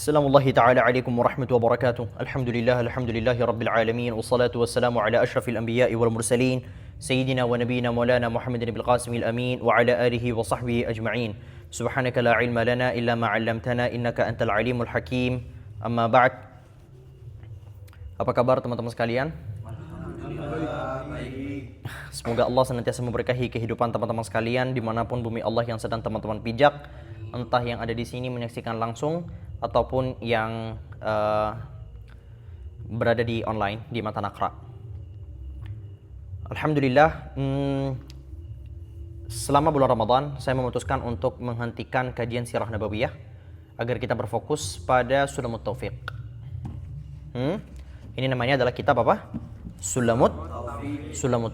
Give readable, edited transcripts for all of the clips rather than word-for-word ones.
Assalamualaikum ta'ala alaikum warahmatullahi wabarakatuh. Alhamdulillahi rabbil alamin. Wassalatu wassalamu ala ashrafil anbiya'i wal mursalin. Sayyidina wa nabiyina maulana Muhammadin bil qasimil amin. Wa ala alihi wa sahbihi ajma'in. Subhanaka la ilma lana illa ma 'allamtana innaka antal alimul hakim. Amma ba'd. Apa kabar teman-teman sekalian? Semoga Allah senantiasa memberkahi kehidupan teman-teman sekalian dimanapun bumi Allah yang sedang teman-teman pijak, entah yang ada di sini menyaksikan langsung ataupun yang berada di online di Mata Nakra. Alhamdulillah, selama bulan Ramadan saya memutuskan untuk menghentikan kajian Sirah Nabawiyah agar kita berfokus pada Sulamut Taufiq. Ini namanya adalah kitab apa? Sulamut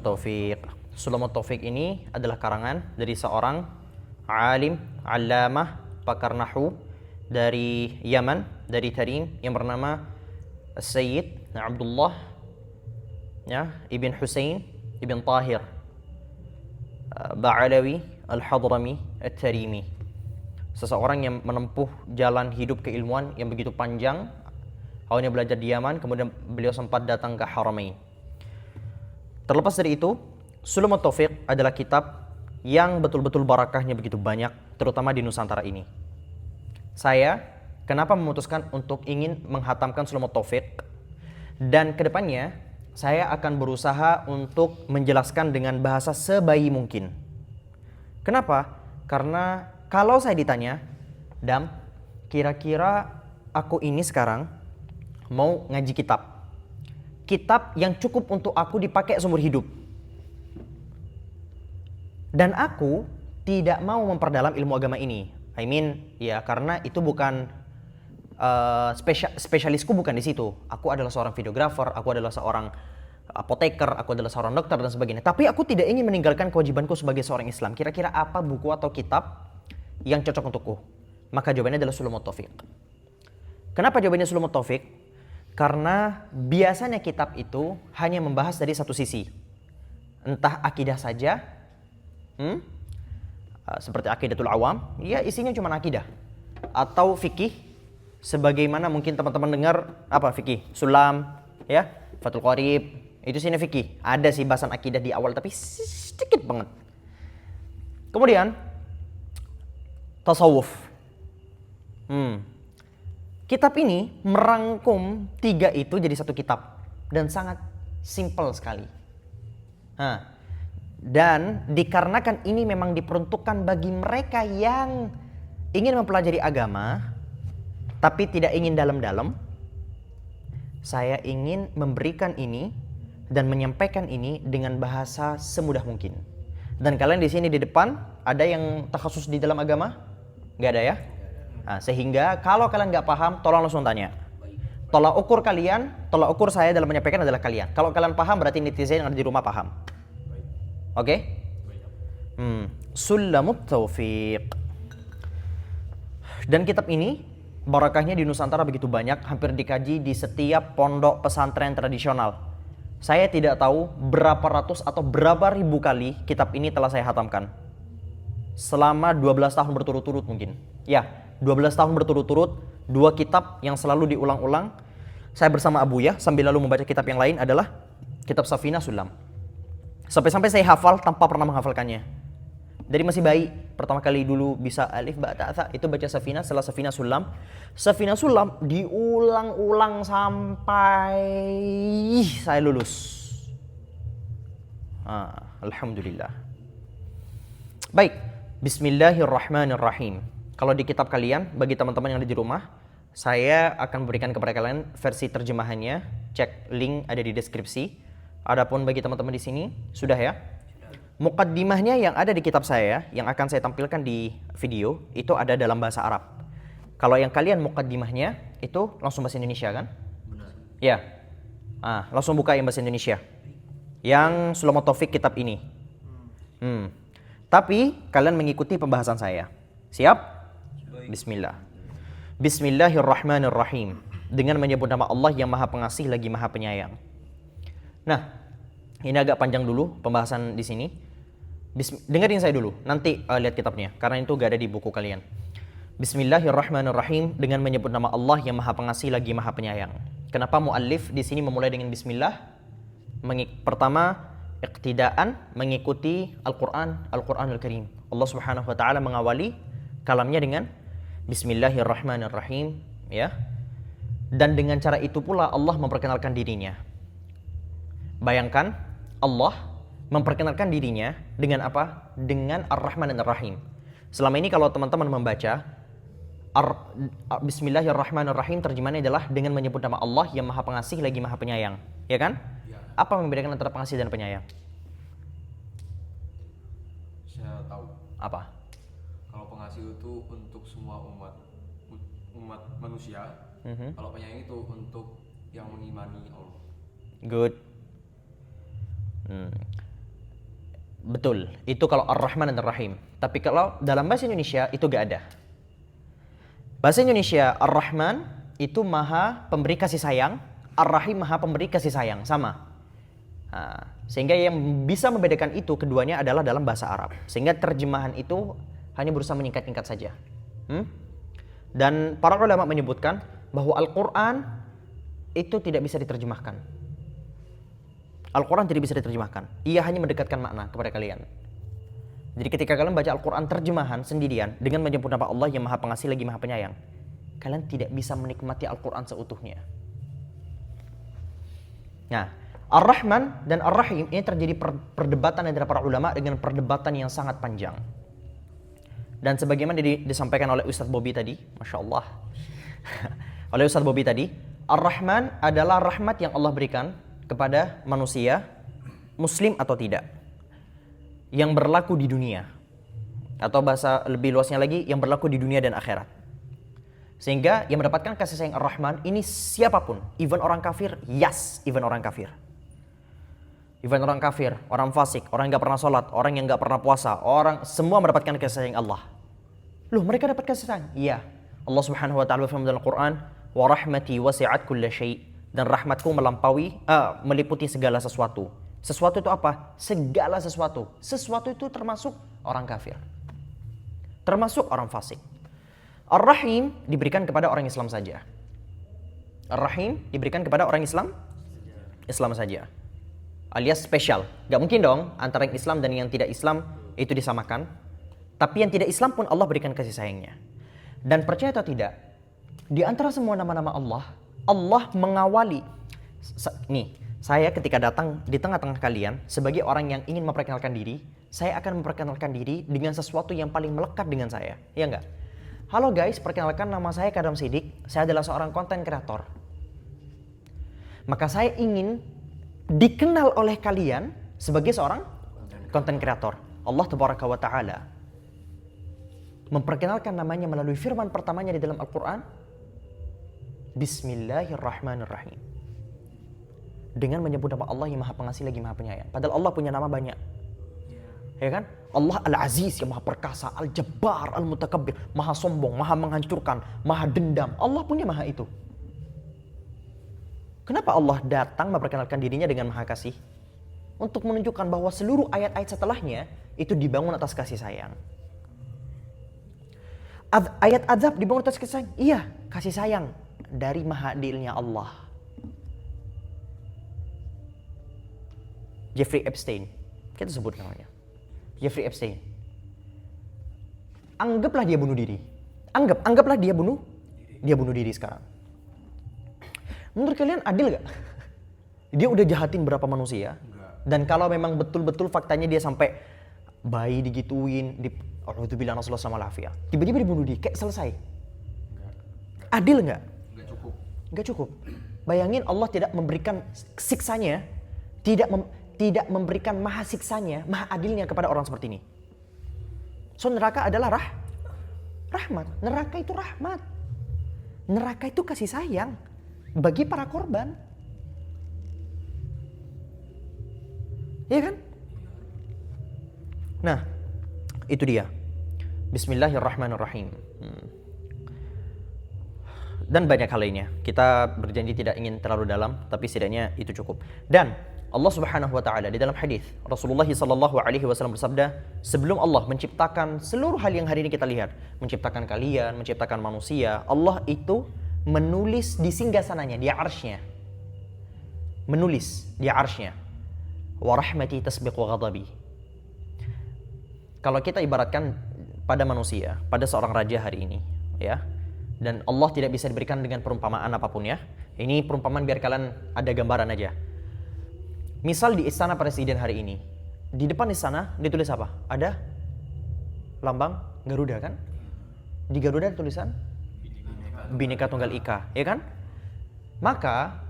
Taufiq. Sulamut Taufiq ini adalah karangan dari seorang alim, allamah, pakar nahwu dari Yaman, dari Tarim, yang bernama Sayyid Abdullah ibn Husain ibn Tahir Ba'alawi al-Hadrami al-Tarimi. Seseorang yang menempuh jalan hidup keilmuan yang begitu panjang. Awalnya belajar di Yaman, kemudian beliau sempat datang ke Haramain. Terlepas dari itu, Sulamut Taufiq adalah kitab yang betul-betul barakahnya begitu banyak, terutama di Nusantara ini. Saya kenapa memutuskan untuk ingin menghatamkan Sulamut Taufiq, dan kedepannya saya akan berusaha untuk menjelaskan dengan bahasa sebaik mungkin. Kenapa? Karena kalau saya ditanya, Dam, kira-kira aku ini sekarang mau ngaji kitab yang cukup untuk aku dipakai seumur hidup, dan aku tidak mau memperdalam ilmu agama ini. Karena itu bukan spesialisku, bukan di situ. Aku adalah seorang videografer, aku adalah seorang apoteker, aku adalah seorang dokter dan sebagainya. Tapi aku tidak ingin meninggalkan kewajibanku sebagai seorang Islam. Kira-kira apa buku atau kitab yang cocok untukku? Maka jawabannya adalah Sulamut Taufiq. Kenapa jawabannya Sulamut Taufiq? Karena biasanya kitab itu hanya membahas dari satu sisi. Entah akidah saja, seperti Aqidatul Awam, ya isinya cuma akidah, atau fikih, sebagaimana mungkin teman-teman dengar apa fikih, Sulam, ya, Fathul Qorib, itu sini fikih. Ada sih bahasan akidah di awal tapi sedikit banget. Kemudian tasawuf. Kitab ini merangkum tiga itu jadi satu kitab dan sangat simpel sekali. Dan dikarenakan ini memang diperuntukkan bagi mereka yang ingin mempelajari agama tapi tidak ingin dalam-dalam, saya ingin memberikan ini dan menyampaikan ini dengan bahasa semudah mungkin. Dan kalian di sini di depan ada yang takhasus di dalam agama? Nggak ada ya? Sehingga kalau kalian nggak paham, tolong langsung tanya. Tolak ukur saya dalam menyampaikan adalah kalian. Kalau kalian paham, berarti netizen yang ada di rumah paham. Oke? Sulamut Taufiq. Dan kitab ini barakahnya di Nusantara begitu banyak, hampir dikaji di setiap pondok pesantren tradisional. Saya tidak tahu berapa ratus atau berapa ribu kali kitab ini telah saya hatamkan. Selama 12 tahun berturut-turut mungkin. Ya, 12 tahun berturut-turut, 2 kitab yang selalu diulang-ulang. Saya bersama Abu ya, sambil lalu membaca kitab yang lain adalah kitab Safina Sulam. Sampai-sampai saya hafal tanpa pernah menghafalkannya. Dari masih bayi, pertama kali dulu bisa alif, ba, ta, tha, itu baca Safina, setelah Safina Sulam. Safina Sulam diulang-ulang sampai saya lulus. Alhamdulillah. Baik, Bismillahirrahmanirrahim. Kalau di kitab kalian, bagi teman-teman yang ada di rumah, saya akan berikan kepada kalian versi terjemahannya. Cek link ada di deskripsi. Adapun bagi teman-teman di sini, sudah ya? Muqaddimahnya yang ada di kitab saya, yang akan saya tampilkan di video, itu ada dalam bahasa Arab. Kalau yang kalian muqaddimahnya, itu langsung bahasa Indonesia kan? Benar. Ya. Langsung buka yang bahasa Indonesia. Yang Sulamut Taufiq kitab ini. Tapi, kalian mengikuti pembahasan saya. Siap? Bismillah. Bismillahirrahmanirrahim. Dengan menyebut nama Allah yang Maha Pengasih lagi Maha Penyayang. Nah, ini agak panjang dulu pembahasan di sini. Dengerin saya dulu, nanti lihat kitabnya, karena itu gak ada di buku kalian. Bismillahirrahmanirrahim, dengan menyebut nama Allah yang Maha Pengasih lagi Maha Penyayang. Kenapa muallif di sini memulai dengan bismillah? Pertama, iqtidaan, mengikuti Al-Qur'anul Karim. Allah Subhanahu wa taala mengawali kalamnya dengan Bismillahirrahmanirrahim, ya. Dan dengan cara itu pula Allah memperkenalkan dirinya. Bayangkan Allah memperkenalkan dirinya dengan apa? Dengan Ar-Rahman dan Ar-Rahim. Selama ini kalau teman-teman membaca Bismillahirrahmanirrahim, terjemahannya adalah dengan menyebut nama Allah yang Maha Pengasih lagi Maha Penyayang, ya kan? Ya. Apa yang membedakan antara pengasih dan penyayang? Saya tahu. Apa? Kalau pengasih itu untuk semua umat manusia. Kalau penyayang itu untuk yang mengimani Allah. Good. Betul. Itu kalau Ar-Rahman dan Ar-Rahim. Tapi kalau dalam bahasa Indonesia itu gak ada. Bahasa Indonesia Ar-Rahman itu Maha Pemberi kasih sayang, Ar-Rahim Maha Pemberi kasih sayang, sama. Nah, sehingga yang bisa membedakan itu keduanya adalah dalam bahasa Arab. Sehingga terjemahan itu hanya berusaha menyingkat-nyingkat saja. Dan para ulama menyebutkan bahwa Al-Quran itu tidak bisa diterjemahkan. Al-Quran tidak bisa diterjemahkan. Ia hanya mendekatkan makna kepada kalian. Jadi ketika kalian baca Al-Quran terjemahan sendirian dengan menyebut nama Allah yang Maha Pengasih lagi Maha Penyayang, kalian tidak bisa menikmati Al-Quran seutuhnya. Nah, Ar-Rahman dan Ar-Rahim ini terjadi perdebatan antara para ulama dengan perdebatan yang sangat panjang. Dan sebagaimana disampaikan oleh Ustadz Bobby tadi, Masya Allah, oleh Ustadz Bobby tadi, Ar-Rahman adalah rahmat yang Allah berikan kepada manusia, muslim atau tidak, yang berlaku di dunia, atau bahasa lebih luasnya lagi, yang berlaku di dunia dan akhirat. Sehingga yang mendapatkan kasih sayang Ar-Rahman ini siapapun, even orang kafir, even orang kafir. Even orang kafir, orang fasik, orang yang gak pernah sholat, orang yang gak pernah puasa, orang semua mendapatkan kasih sayang Allah. Loh, mereka dapat kasih sayang? Iya. Allah Subhanahu wa taala berfirman dalam Al-Qur'an, "Wa rahmati wasi'at kulla syai'." Dan rahmatku meliputi segala sesuatu. Sesuatu itu apa? Segala sesuatu. Sesuatu itu termasuk orang kafir, termasuk orang fasik. Ar-Rahim diberikan kepada orang Islam saja. Ar-Rahim diberikan kepada orang Islam saja. Alias spesial. Gak mungkin dong antara yang Islam dan yang tidak Islam itu disamakan. Tapi yang tidak Islam pun Allah berikan kasih sayangnya. Dan percaya atau tidak, di antara semua nama-nama Allah mengawali. Nih, saya ketika datang di tengah-tengah kalian sebagai orang yang ingin memperkenalkan diri, saya akan memperkenalkan diri dengan sesuatu yang paling melekat dengan saya. Iya enggak? Halo guys, perkenalkan, nama saya Kadam Sidik. Saya adalah seorang konten kreator. Maka saya ingin dikenal oleh kalian sebagai seorang konten kreator. Allah Tabaraka wa Ta'ala memperkenalkan namanya melalui firman pertamanya di dalam Al-Quran, Bismillahirrahmanirrahim. Dengan menyebut nama Allah yang Maha Pengasih lagi Maha Penyayang. Padahal Allah punya nama banyak. Ya kan? Allah Al-Aziz yang Maha Perkasa, Al-Jabbar, Al-Mutakabbir, Maha sombong, Maha menghancurkan, Maha dendam. Allah punya Maha itu. Kenapa Allah datang memperkenalkan dirinya dengan Maha Kasih? Untuk menunjukkan bahwa seluruh ayat-ayat setelahnya itu dibangun atas kasih sayang. Ayat azab dibangun atas kasih sayang. Iya, kasih sayang dari Maha Adilnya Allah. Jeffrey Epstein, kita sebut namanya. Jeffrey Epstein. Anggaplah dia bunuh diri. Anggaplah dia bunuh diri sekarang. Menurut kalian adil gak? Dia udah jahatin berapa manusia? Enggak. Dan kalau memang betul-betul faktanya dia sampai bayi digituin, Alhamdulillah Rasulullah SAW, tiba-tiba dibunuh diri, kayak selesai. Enggak. Adil gak? Enggak cukup. Enggak cukup. Bayangin Allah tidak memberikan siksanya, tidak memberikan maha siksanya, maha adilnya kepada orang seperti ini. So neraka adalah rahmat. Neraka itu rahmat. Neraka itu kasih sayang bagi para korban. Iya kan? Nah, itu dia. Bismillahirrahmanirrahim. Dan banyak hal lainnya. Kita berjanji tidak ingin terlalu dalam, tapi setidaknya itu cukup. Dan Allah Subhanahu wa taala di dalam hadis Rasulullah sallallahu alaihi wasallam bersabda, sebelum Allah menciptakan seluruh hal yang hari ini kita lihat, menciptakan kalian, menciptakan manusia, Allah itu menulis di singgasananya, di arsy-nya. Menulis di arsy-nya. Wa rahmati tasbiqu ghadabi. Kalau kita ibaratkan pada manusia, pada seorang raja hari ini, ya. Dan Allah tidak bisa diberikan dengan perumpamaan apapun ya. Ini perumpamaan biar kalian ada gambaran aja. Misal di istana presiden hari ini, di depan istana ditulis apa? Ada lambang Garuda kan? Di Garuda ada tulisan Bhinneka Tunggal Ika, ya kan? Maka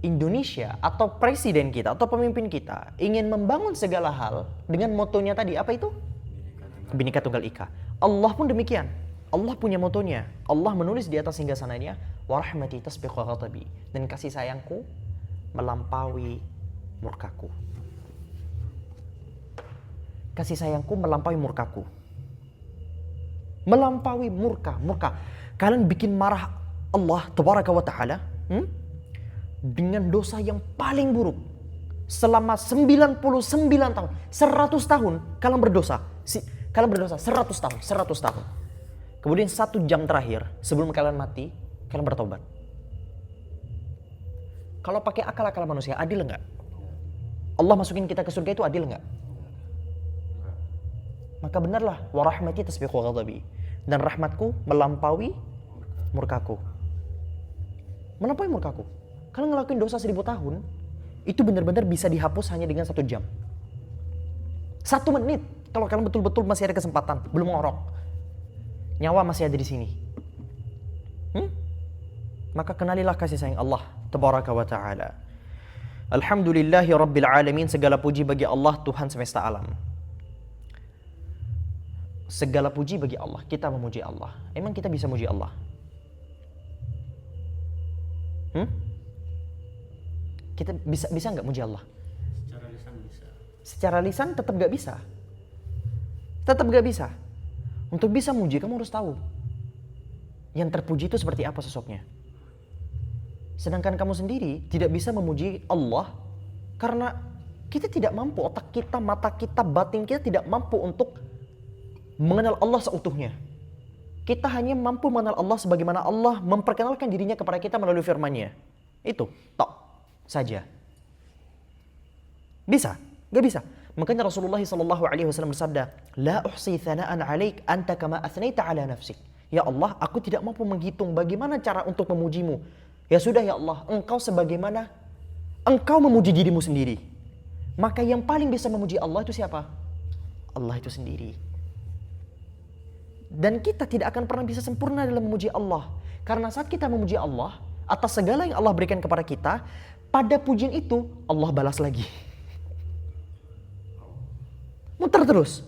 Indonesia atau presiden kita atau pemimpin kita ingin membangun segala hal dengan motonya tadi, apa itu? Bhinneka Tunggal Ika. Allah pun demikian. Allah punya motonya. Allah menulis di atas singgasananya, wa rahmati tasbiqu ghadabi, dan kasih sayangku melampaui murkaku. Kasih sayangku melampaui murkaku. Melampaui murka. Kalian bikin marah Allah tabaraka wa ta'ala dengan dosa yang paling buruk. Selama 99 tahun, 100 tahun kalian berdosa. Kalian berdosa 100 tahun. Kemudian 1 jam terakhir sebelum kalian mati, kalian bertobat. Kalau pakai akal manusia, adil enggak? Allah masukin kita ke surga itu adil enggak? Maka benarlah, wa rahmati tasbiqu ghadabi, dan rahmatku melampaui murkaku. Melampaui murkaku. Kalau ngelakuin dosa 1000 tahun, itu benar-benar bisa dihapus hanya dengan 1 jam. 1 menit, kalau kalian betul-betul masih ada kesempatan, belum ngorok. Nyawa masih ada di sini. Maka kenalilah kasih sayang Allah tabaraka wa ta'ala. Alhamdulillahi rabbil alamin, segala puji bagi Allah Tuhan semesta alam. Segala puji bagi Allah, kita memuji Allah. Emang kita bisa muji Allah? Kita bisa nggak muji Allah? Secara lisan bisa. Secara lisan tetap nggak bisa. Tetap nggak bisa. Untuk bisa muji, kamu harus tahu yang terpuji itu seperti apa sosoknya. Sedangkan kamu sendiri tidak bisa memuji Allah karena kita tidak mampu, otak kita, mata kita, batin kita tidak mampu untuk mengenal Allah seutuhnya. Kita hanya mampu mengenal Allah sebagaimana Allah memperkenalkan dirinya kepada kita melalui firman-Nya. Itu, tok saja. Bisa? Gak bisa. Makanya Rasulullah SAW bersabda, La uhsi thana'an alaik anta kama athnaita ala nafsik. Ya Allah, aku tidak mampu menghitung bagaimana cara untuk memujimu. Ya sudah ya Allah, engkau sebagaimana engkau memuji dirimu sendiri. Maka yang paling bisa memuji Allah itu siapa? Allah itu sendiri. Dan kita tidak akan pernah bisa sempurna dalam memuji Allah. Karena saat kita memuji Allah, atas segala yang Allah berikan kepada kita, pada pujian itu Allah balas lagi. Muter terus.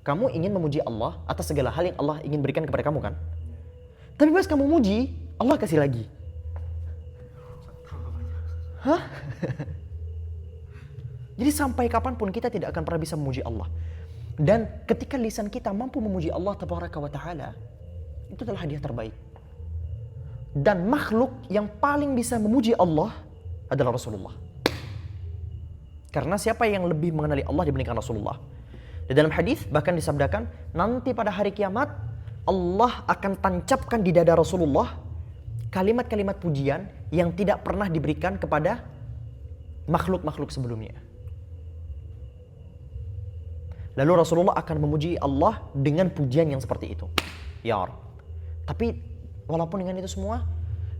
Kamu ingin memuji Allah atas segala hal yang Allah ingin berikan kepada kamu kan? Tapi pas kamu muji, Allah kasih lagi. Hah? Jadi sampai kapanpun kita tidak akan pernah bisa memuji Allah. Dan ketika lisan kita mampu memuji Allah tabaraka wa ta'ala, itu adalah hadiah terbaik. Dan makhluk yang paling bisa memuji Allah adalah Rasulullah. Karena siapa yang lebih mengenali Allah dibandingkan Rasulullah? Di dalam hadis bahkan disabdakan, nanti pada hari kiamat Allah akan tancapkan di dada Rasulullah kalimat-kalimat pujian yang tidak pernah diberikan kepada makhluk-makhluk sebelumnya. Lalu Rasulullah akan memuji Allah dengan pujian yang seperti itu. Ya Rabb. Tapi walaupun dengan itu semua,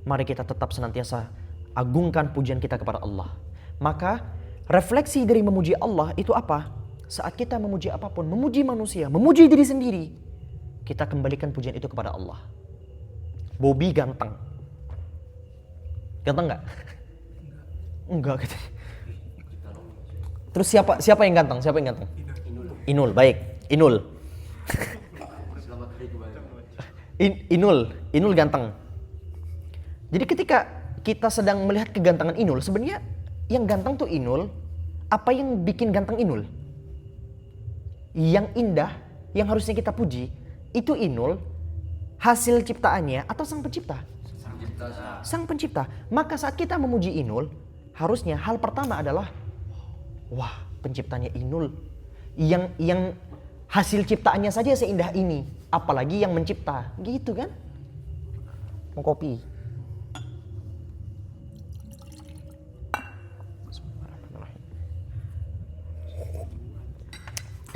mari kita tetap senantiasa agungkan pujian kita kepada Allah. Maka refleksi dari memuji Allah itu apa? Saat kita memuji apapun, memuji manusia, memuji diri sendiri, kita kembalikan pujian itu kepada Allah. Bobby ganteng. Ganteng nggak? Enggak. Terus siapa yang ganteng? Siapa yang ganteng? Inul, baik. Inul. Selamat hari kembali. Inul ganteng. Jadi ketika kita sedang melihat kegantengan Inul, sebenarnya yang ganteng tuh Inul, apa yang bikin ganteng Inul? Yang indah, yang harusnya kita puji, itu Inul, hasil ciptaannya atau sang pencipta? Sang pencipta. Maka saat kita memuji Inul, harusnya hal pertama adalah Wah, penciptanya Inul. Yang hasil ciptaannya saja seindah ini, apalagi yang mencipta. Gitu kan? Mau kopi.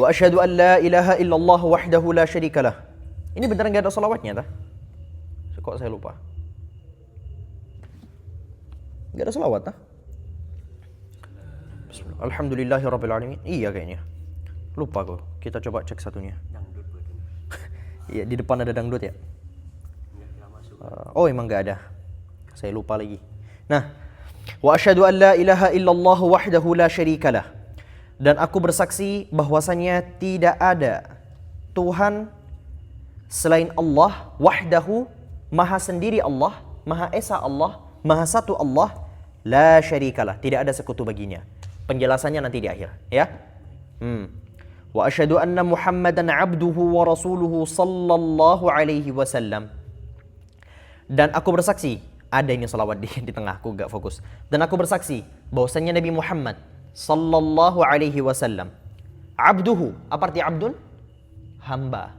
Wa asyhadu an la ilaha illallah wahdahu la syarikalah. Ini beneran gak ada salawatnya, tah? Kok saya lupa? Gak ada salawat, tah? Alhamdulillahirabbil alamin. Iya kayaknya. Lupa kok. Kita coba cek satunya. Dangdut buat ini. Iya, di depan ada dangdut ya? Nggak masuk. Oh, emang gak ada. Saya lupa lagi. Nah, wa asyhadu an la ilaha illallah wahdahu la syarikalah. Dan aku bersaksi bahwasanya tidak ada Tuhan selain Allah, wahdahu, maha sendiri Allah, maha esa Allah, maha satu Allah, la syarikalah, tidak ada sekutu baginya. Penjelasannya nanti di akhir, ya. Wa asyhadu anna Muhammadan abduhu wa rasuluhu sallallahu alaihi wasallam. Dan aku bersaksi, ada ini salawat di tengah, aku gak fokus. Dan aku bersaksi bahwasanya Nabi Muhammad sallallahu alaihi wasallam abduhu, apa arti abdun? Hamba.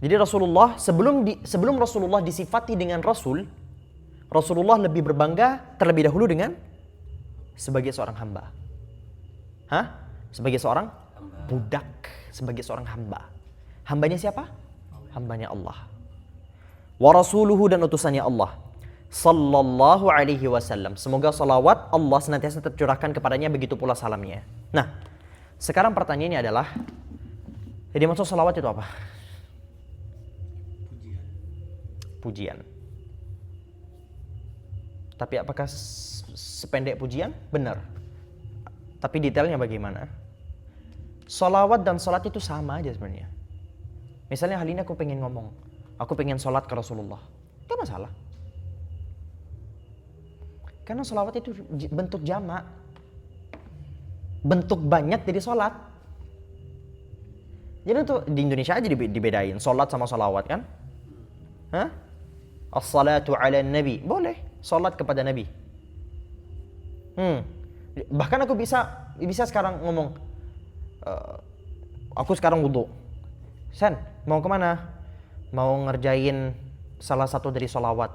Jadi Rasulullah sebelum Rasulullah disifati dengan rasul, Rasulullah lebih berbangga terlebih dahulu dengan sebagai seorang hamba. Sebagai seorang budak, sebagai seorang hamba. Hambanya siapa? Hambanya Allah. Wa rasuluhu, dan utusannya Allah. Sallallahu alaihi wasallam. Semoga salawat Allah senantiasa tercurahkan kepadanya, begitu pula salamnya. Nah, sekarang pertanyaannya adalah, jadi maksud salawat itu apa? Pujian. Tapi apakah sependek pujian? Benar. Tapi detailnya bagaimana? Salawat dan salat itu sama aja sebenarnya. Misalnya hari ini aku pengen ngomong, aku pengen salat ke Rasulullah, gak masalah. Karena salawat itu bentuk jamak, bentuk banyak dari salat. Jadi untuk di Indonesia aja dibedain salat sama salawat kan? As-salatu ala nabi, boleh salat kepada Nabi. Bahkan aku bisa sekarang ngomong, aku sekarang wudu. Sen, mau kemana? Mau ngerjain salah satu dari salawat.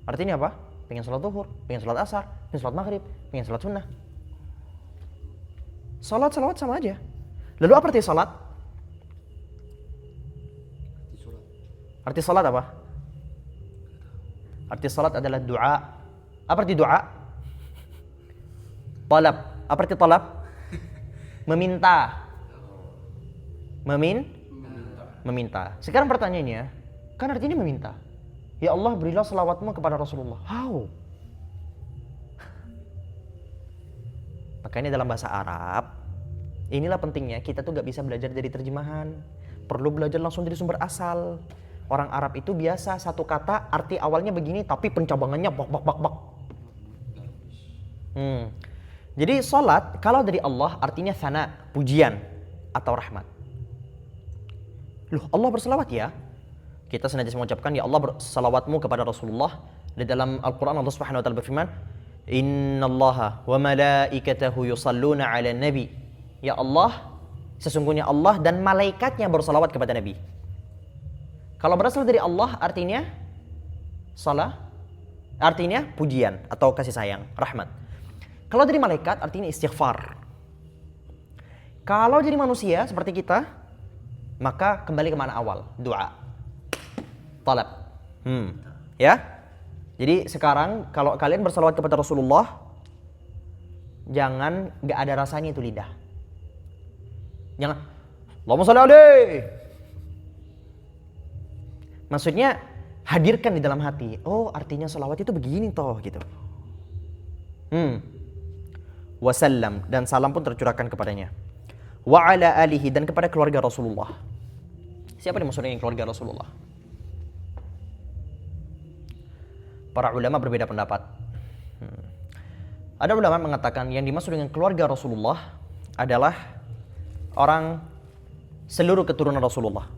Artinya apa? Pengen salat zuhur, pengen salat asar, pengen salat maghrib, pengen salat sunnah. Salat salawat sama aja. Lalu apa arti salat? Arti salat apa? Arti salat adalah doa. Apa arti doa? Talab. Apa arti talab? Meminta. Meminta. Sekarang pertanyaannya, kan artinya meminta. Ya Allah, berilah selawatmu kepada Rasulullah. How? Makanya dalam bahasa Arab, inilah pentingnya kita tuh gak bisa belajar dari terjemahan. Perlu belajar langsung dari sumber asal. Orang Arab itu biasa satu kata arti awalnya begini, tapi pencabangannya bak. Jadi salat kalau dari Allah artinya sana, pujian atau rahmat. Loh, Allah berselawat ya? Kita senantiasa mengucapkan, ya Allah bersalawatmu kepada Rasulullah. Di dalam Al-Quran Allah Subhanahu wa taala berfirman, innallaha wa malaikatahu yusalluna 'alan nabi. Ya Allah, sesungguhnya Allah dan malaikatnya bersalawat kepada Nabi. Kalau berasal dari Allah artinya salah, artinya pujian atau kasih sayang, rahmat. Kalau dari malaikat artinya istighfar. Kalau dari manusia seperti kita, maka kembali ke mana awal, doa. Talab. Ya. Jadi sekarang kalau kalian bersalawat kepada Rasulullah, jangan gak ada rasanya itu lidah. Jangan Allahumma sholli alaihi. Maksudnya hadirkan di dalam hati. Oh, artinya salawat itu begini toh gitu. Wasallam, dan salam pun tercurahkan kepadanya. Wa ala alihi, dan kepada keluarga Rasulullah. Siapa yang maksudnya keluarga Rasulullah? Para ulama berbeda pendapat. Ada ulama mengatakan yang dimaksud dengan keluarga Rasulullah adalah orang seluruh keturunan Rasulullah.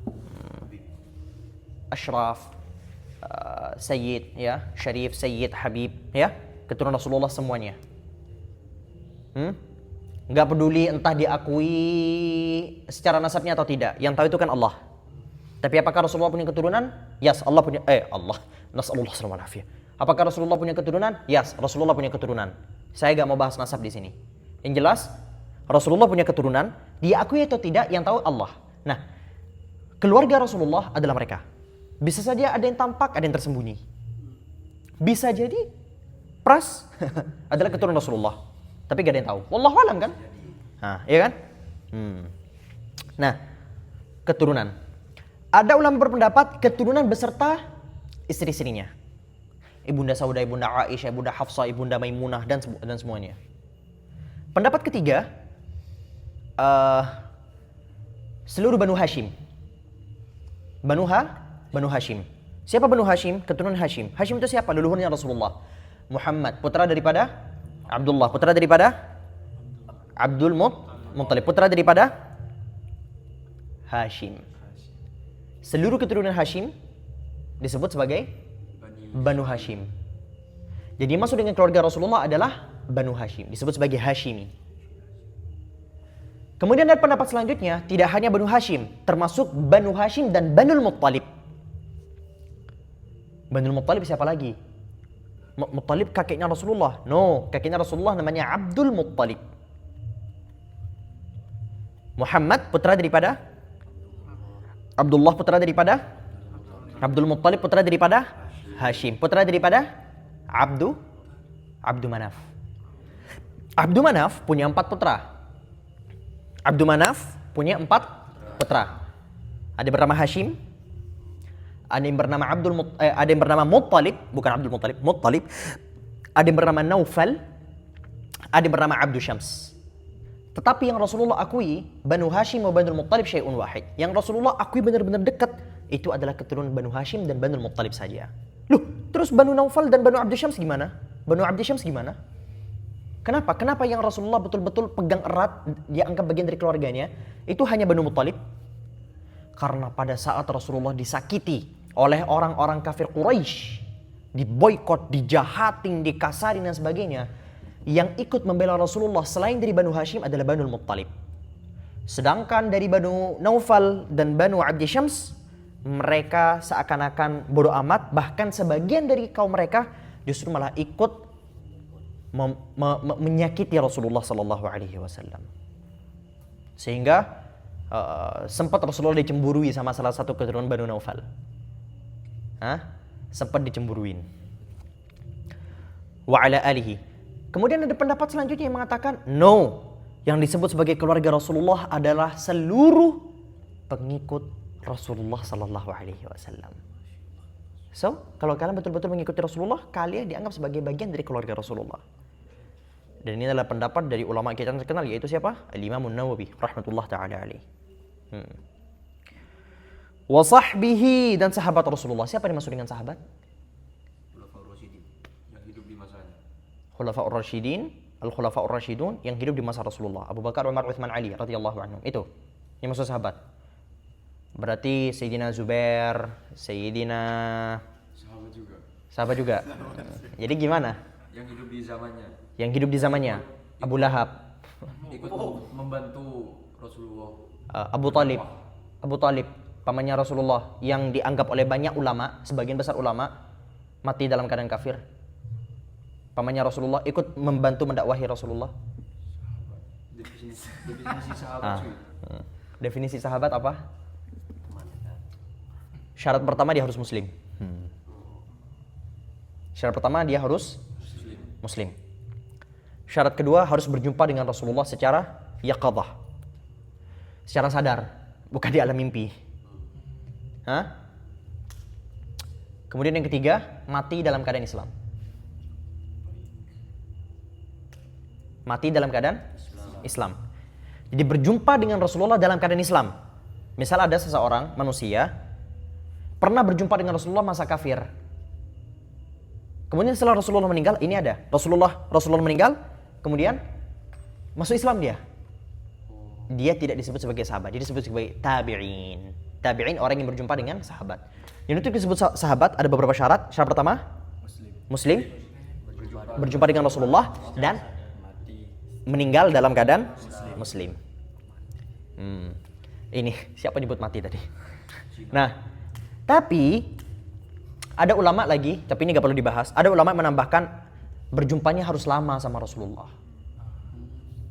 Ashraf, Sayyid, ya, Syarif, Sayyid, Habib, ya, keturunan Rasulullah semuanya. Nggak peduli entah diakui secara nasabnya atau tidak. Yang tahu itu kan Allah. Tapi apakah Rasulullah punya keturunan? Yes, Allah punya. Allah. Nasallallahu alaihi wasallam. Apakah Rasulullah punya keturunan? Yes, Rasulullah punya keturunan. Saya nggak mau bahas nasab di sini. Yang jelas, Rasulullah punya keturunan. Diakui atau tidak, yang tahu Allah. Nah, keluarga Rasulullah adalah mereka. Bisa saja ada yang tampak, ada yang tersembunyi. Bisa jadi Pras adalah keturunan Rasulullah. Tapi gak ada yang tahu. Wallahu alam kan? Nah, iya kan? Nah, keturunan. Ada ulama berpendapat keturunan beserta istri-istrinya. Ibunda Saudah, Ibunda Aisyah, Ibunda Hafsah, Ibunda Maimunah dan semuanya. Pendapat ketiga, seluruh Banu Hashim. Banu Hashim. Siapa Banu Hashim? Keturunan Hashim. Hashim itu siapa? Leluhurnya Rasulullah. Muhammad, putra daripada Abdullah, putra daripada Abdul Muttalib, putra daripada Hashim. Seluruh keturunan Hashim disebut sebagai Banu Hashim. Jadi masuk dengan keluarga Rasulullah adalah Banu Hashim, disebut sebagai Hashimi. Kemudian ada pendapat selanjutnya, tidak hanya Banu Hashim, termasuk Banu Hashim dan Banul Muttalib. Banul Muttalib siapa lagi? Muttalib kakeknya Rasulullah. No, kakeknya Rasulullah namanya Abdul Muttalib. Muhammad putra daripada Abdullah, putra daripada Abdul Muttalib, putra daripada Hashim, putra daripada Abdu Manaf. Abdu Manaf punya 4 putra. Abdu Manaf punya 4 putra. Ada yang bernama Hashim, ada yang bernama ada yang bernama Muttalib, bukan Abdul Muttalib. Ada yang bernama Naufal, ada yang bernama Abdu Syams. Tetapi yang Rasulullah akui, Banu Hashim dan Banu Muttalib syai'un wahid. Yang Rasulullah akui benar-benar dekat, itu adalah keturunan Banu Hashim dan Banu Muttalib saja. Loh, terus Banu Naufal dan Banu Abdu Syams gimana? Banu Abdu Syams gimana? Kenapa? Kenapa yang Rasulullah betul-betul pegang erat, dia anggap bagian dari keluarganya, itu hanya Banu Muttalib? Karena pada saat Rasulullah disakiti oleh orang-orang kafir Quraisy, diboikot, dijahatin, dikasarin dan sebagainya, yang ikut membela Rasulullah selain dari Banu Hashim adalah Banu Muttalib. Sedangkan dari Banu Naufal dan Banu Abdi Syams, mereka seakan-akan bodoh amat, bahkan sebagian dari kaum mereka justru malah ikut menyakiti Rasulullah sallallahu alaihi wasallam. Sehingga sempat Rasulullah dicemburui sama salah satu keturunan Banu Naufal. Sempat dicemburuin. Wa ala alihi. Kemudian ada pendapat selanjutnya yang mengatakan no, yang disebut sebagai keluarga Rasulullah adalah seluruh pengikut Rasulullah sallallahu alaihi wasallam. So, kalau kalian betul-betul mengikuti Rasulullah, kalian dianggap sebagai bagian dari keluarga Rasulullah. Dan ini adalah pendapat dari ulama kita yang terkenal, yaitu siapa? Al-Imam An-Nawawi rahmatullah taala alaihi. Wa sahbihi, dan sahabat Rasulullah. Siapa yang dimaksud dengan sahabat? Khulafaur Rasyidin yang hidup di masanya. Khulafaur Rasyidin, Al-Khulafaur Rasyidun yang hidup di masa Rasulullah. Abu Bakar, Umar, Utsman, Ali radhiyallahu anhum. Itu yang maksud sahabat. Berarti Sayyidina Zubair, Sayyidina sahabat juga. Jadi gimana? Yang hidup di zamannya. Yang hidup di zamannya. Abu Lahab, Ikut membantu Rasulullah. Abu Talib, pamannya Rasulullah, yang dianggap oleh banyak ulama, sebagian besar ulama, mati dalam keadaan kafir. Pamannya Rasulullah ikut membantu mendakwahi Rasulullah. Definisi sahabat cuy. Definisi sahabat apa? Syarat pertama dia harus muslim. Syarat pertama dia harus muslim. Syarat kedua harus berjumpa dengan Rasulullah secara yaqadhah, secara sadar, bukan di alam mimpi. Kemudian yang ketiga, mati dalam keadaan Islam. Mati dalam keadaan Islam. Jadi berjumpa dengan Rasulullah dalam keadaan Islam. Misal ada seseorang manusia pernah berjumpa dengan Rasulullah masa kafir. Kemudian setelah Rasulullah meninggal, ini ada Rasulullah meninggal, kemudian masuk Islam dia. Dia tidak disebut sebagai sahabat, dia disebut sebagai tabi'in. Tabi'in orang yang berjumpa dengan sahabat. Yang itu disebut sahabat ada beberapa syarat. Syarat pertama, muslim, berjumpa dengan Rasulullah dan meninggal dalam keadaan muslim. Ini siapa nyebut mati tadi? Nah, tapi ada ulama lagi, tapi ini gak perlu dibahas. Ada ulama yang menambahkan berjumpanya harus lama sama Rasulullah.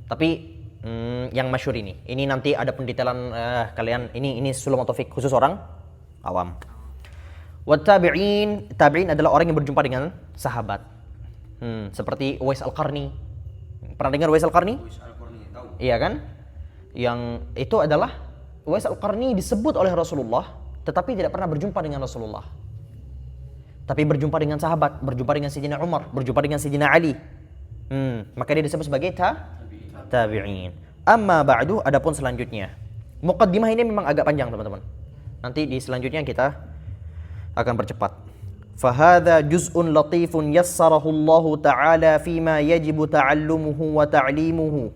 Tapi yang masyhur ini nanti ada pendetailan kalian. Ini sulul taufik khusus orang awam. Tabi'in adalah orang yang berjumpa dengan sahabat. Seperti Uwais Al-Qarni. Pernah dengar Uwais Al-Qarni? Tahu. Iya kan? Yang itu adalah Uwais Al-Qarni disebut oleh Rasulullah, tetapi tidak pernah berjumpa dengan Rasulullah. Tapi berjumpa dengan sahabat, berjumpa dengan Sayyidina Umar, berjumpa dengan Sayyidina Ali. Maka dia disebut sebagai tabi'in. Amma ba'du, adapun selanjutnya. Muqaddimah ini memang agak panjang, teman-teman. Nanti di selanjutnya kita akan percepat. Fahadha juz'un latifun yassarahu Allah Ta'ala fima yajibu ta'allumuhu wa ta'limuhu.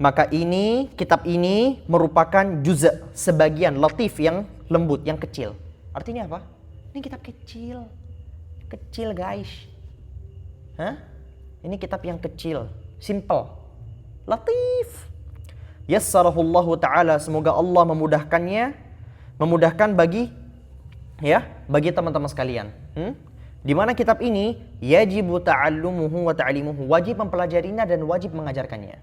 Maka kitab ini merupakan juz', sebagian latif yang lembut, yang kecil. Artinya apa? Ini kitab kecil. Kecil, guys. Ini kitab yang kecil, simple, latif. Yassarahullahu ta'ala, semoga Allah memudahkan bagi teman-teman sekalian. Di mana kitab ini yajibu ta'allumuhu wa ta'limuhu, wajib mempelajarinya dan wajib mengajarkannya.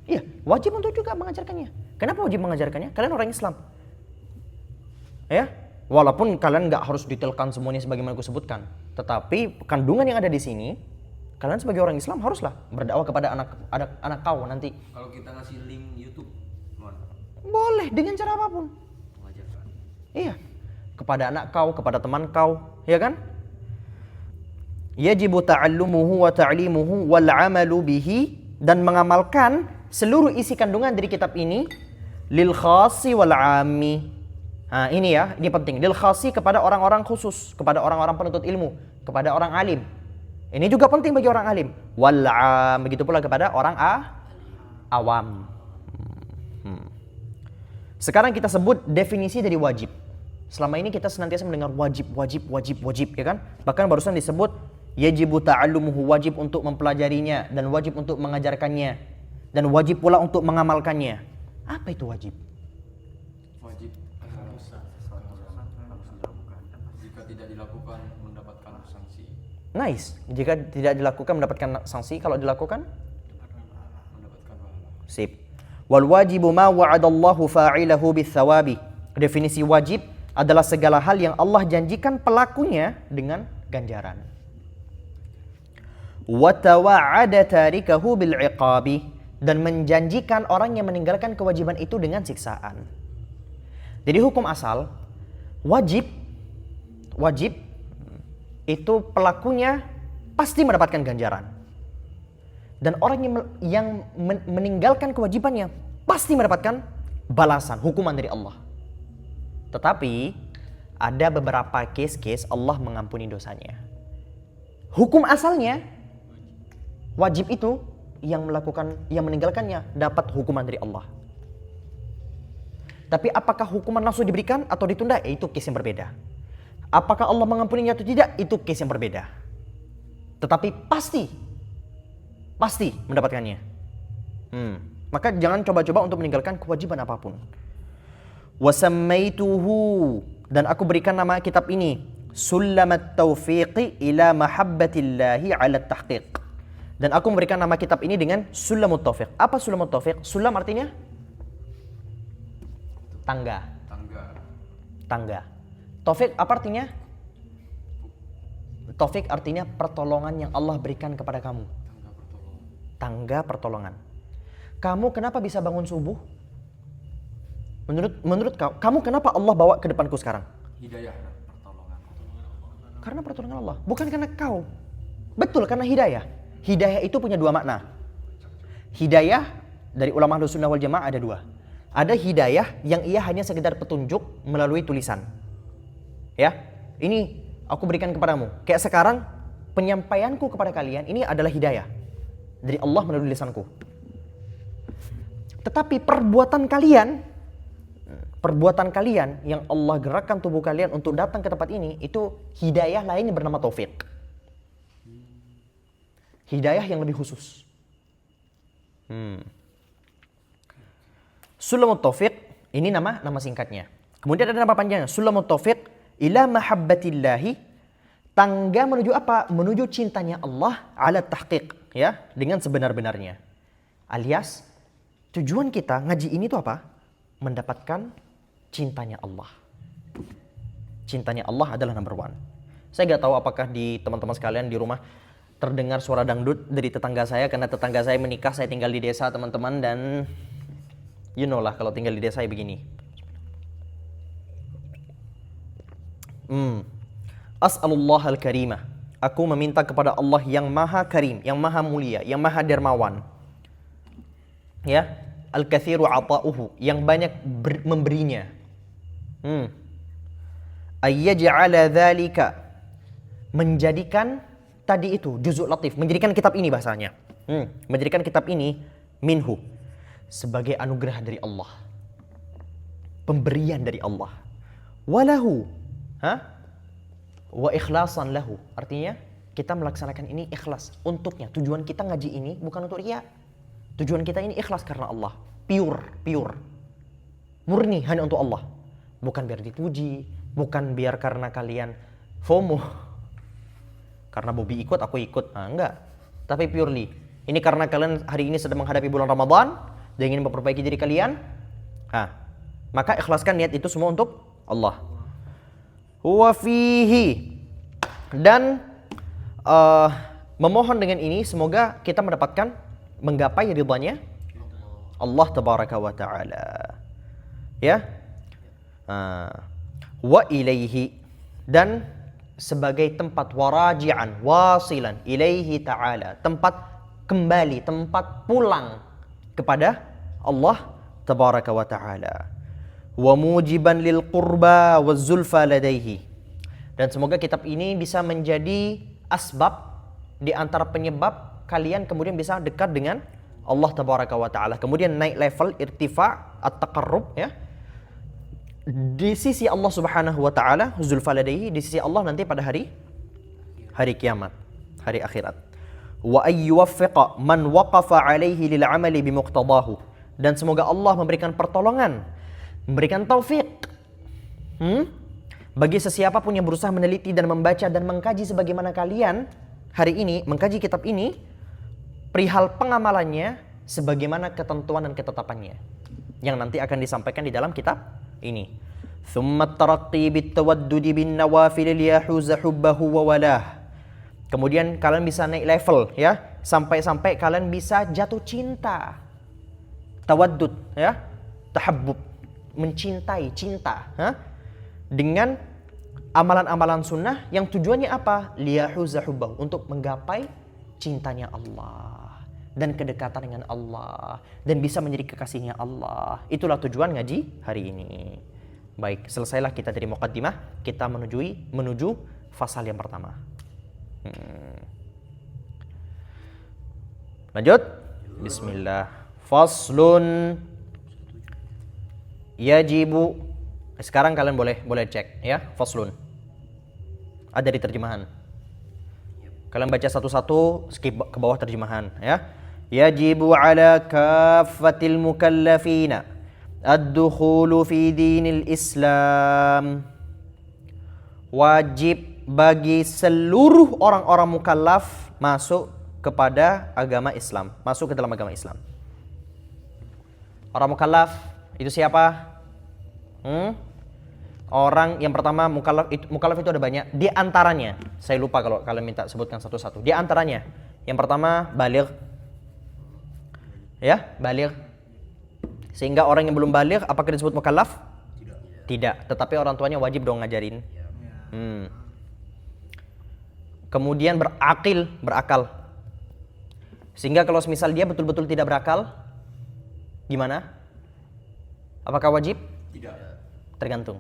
Iya, wajib untuk juga mengajarkannya. Kenapa wajib mengajarkannya? Kalian orang Islam. Ya, walaupun kalian nggak harus detailkan semuanya sebagaimana aku sebutkan, tetapi kandungan yang ada di sini, kalian sebagai orang Islam haruslah berdakwah kepada anak kau nanti. Kalau kita ngasih link YouTube, boleh dengan cara apapun. mengajarkan. Iya, kepada anak kau, kepada teman kau, ya kan? Yajibu ta'allumuhu wa ta'limuhu wal 'amalu bihi, dan mengamalkan seluruh isi kandungan dari kitab ini lil khasi wal 'ammi. Nah, ini penting. Lil khasi, kepada orang-orang khusus, kepada orang-orang penuntut ilmu, kepada orang alim. Ini juga penting bagi orang alim. Wal 'am, begitu pula kepada orang awam. Sekarang kita sebut definisi dari wajib. Selama ini kita senantiasa mendengar wajib, ya kan? Bahkan barusan disebut yajibu ta'allumuhu, wajib untuk mempelajarinya dan wajib untuk mengajarkannya dan wajib pula untuk mengamalkannya. Apa itu wajib? Wajib jika tidak dilakukan mendapatkan sanksi. Nice. Jika tidak dilakukan mendapatkan sanksi, kalau dilakukan Mendapatkan pahala. sip. Wal wajibu ma wa'adallahu fa'ilahu bithawabi. Definisi wajib adalah segala hal yang Allah janjikan pelakunya dengan ganjaran. Wa tawa'ada tarikahu bil 'iqabi, dan menjanjikan orang yang meninggalkan kewajiban itu dengan siksaan. Jadi hukum asal wajib itu pelakunya pasti mendapatkan ganjaran. Dan orang yang meninggalkan kewajibannya pasti mendapatkan balasan, hukuman dari Allah. Tetapi ada beberapa case-case Allah mengampuni dosanya. Hukum asalnya wajib itu yang meninggalkannya dapat hukuman dari Allah. Tapi apakah hukuman langsung diberikan atau ditunda? Itu case yang berbeda. Apakah Allah mengampuninya atau tidak? Itu case yang berbeda. Tetapi pasti mendapatkannya. Maka jangan coba-coba untuk meninggalkan kewajiban apapun. Wasammaituhu, dan aku berikan nama kitab ini Sulamat Taufiqi ila Mahabbatillahi ala Tahqiq. Dan aku memberikan nama kitab ini dengan Sulamut Taufiq. Apa Sulamut Taufiq? Sulam artinya tangga. Taufik apa artinya? Taufik artinya pertolongan yang Allah berikan kepada kamu. Tangga pertolongan. Kamu kenapa bisa bangun subuh? Menurut kau, kamu kenapa Allah bawa ke depanku sekarang? Hidayah, pertolongan. Karena pertolongan Allah, bukan karena kau. Betul, karena hidayah. Hidayah itu punya dua makna. Hidayah dari ulama Ahlussunnah wal Jamaah ada dua. Ada hidayah yang ia hanya sekedar petunjuk melalui tulisan. Ya, ini aku berikan kepadamu. Kayak sekarang penyampaianku kepada kalian ini adalah hidayah dari Allah melalui lisanku. Tetapi perbuatan kalian yang Allah gerakkan tubuh kalian untuk datang ke tempat ini, itu hidayah lainnya bernama taufik. hidayah yang lebih khusus. Sulamut Taufiq ini nama singkatnya. Kemudian ada nama panjangnya, Sulamut Taufiq ila mahabbatillahi, tangga menuju apa? Menuju cintanya Allah ala tahqiq, ya, dengan sebenar-benarnya. Alias tujuan kita ngaji ini tuh apa? Mendapatkan cintanya Allah. Cintanya Allah adalah number one. Saya nggak tahu apakah di teman-teman sekalian di rumah terdengar suara dangdut dari tetangga saya, karena tetangga saya menikah, saya tinggal di desa teman-teman, dan you know lah kalau tinggal di desa ya begini. As'alullah al-karimah. Aku meminta kepada Allah yang maha karim, yang maha mulia, yang maha dermawan. Ya, al-kathiru ata'uhu, yang banyak memberinya. Ayyaj'ala dzalika, menjadikan tadi itu juzuk latif, menjadikan kitab ini bahasanya. Menjadikan kitab ini minhu, sebagai anugerah dari Allah. Pemberian dari Allah. Walahu, wa ikhlasan lahu. Artinya kita melaksanakan ini ikhlas untuknya. Tujuan kita ngaji ini bukan untuk riya. Tujuan kita ini ikhlas karena Allah. Pure. Murni hanya untuk Allah. Bukan biar dipuji, bukan biar karena kalian FOMO. Karena Bobby ikut, aku ikut. Enggak. Tapi purely. Ini karena kalian hari ini sedang menghadapi bulan Ramadan dan ingin memperbaiki diri kalian. Maka ikhlaskan niat itu semua untuk Allah. Wa fihi, dan memohon dengan ini semoga kita menggapai ridhanya Allah tabaraka wa taala. Ya. Wa ilaihi, dan sebagai tempat waraji'an, wasilan ilaihi ta'ala, tempat kembali, tempat pulang kepada Allah tabaraka wa ta'ala. Wa mujiban lil qurba wa zulfa ladaihi, dan semoga kitab ini bisa menjadi asbab di antara penyebab kalian kemudian bisa dekat dengan Allah tabaraka wa ta'ala, kemudian naik level irtifa at-taqarrub, ya, di sisi Allah subhanahu wa ta'ala, zulfa ladaihi, di sisi Allah nanti pada hari kiamat, hari akhirat. Wa ayyuwaffiqa man waqafa alaihi lil amali bimuqtadahu, dan semoga Allah memberikan pertolongan, memberikan taufik bagi sesiapa pun yang berusaha meneliti dan membaca dan mengkaji sebagaimana kalian hari ini mengkaji kitab ini, perihal pengamalannya sebagaimana ketentuan dan ketetapannya yang nanti akan disampaikan di dalam kitab ini. Thumma taraqqi bitawaddudi bin nawafil liyahuza hubbahu wa walah. Kemudian kalian bisa naik level, ya, sampai kalian bisa jatuh cinta. Tawaddud, ya, tahabbub, mencintai, cinta, dengan amalan-amalan sunnah yang tujuannya apa? Liyahuza hubbahu, untuk menggapai cintanya Allah dan kedekatan dengan Allah dan bisa menjadi kekasihnya Allah. Itulah tujuan ngaji hari ini. Baik, selesailah kita dari muqaddimah, kita menuju fasal yang pertama. Lanjut. Bismillah. Faslun yajibu. Sekarang kalian boleh cek, ya, faslun. Ada di terjemahan. Kalian baca satu-satu, skip ke bawah terjemahan, ya. Yajibu ala kaffatil mukallafina ad-dukhulu fi dinil Islam. Wajib bagi seluruh orang-orang mukallaf masuk kepada agama Islam, masuk ke dalam agama Islam. Orang mukallaf itu siapa? Orang yang pertama, mukallaf itu ada banyak. Di antaranya, saya lupa kalau kalian minta sebutkan satu-satu. Di antaranya, yang pertama baligh. Ya, baligh. Sehingga orang yang belum baligh apakah disebut mukallaf? Tidak. Tetapi orang tuanya wajib dong ngajarin. Kemudian berakal. Sehingga kalau misal dia betul-betul tidak berakal, gimana? Apakah wajib? Tidak. Tergantung.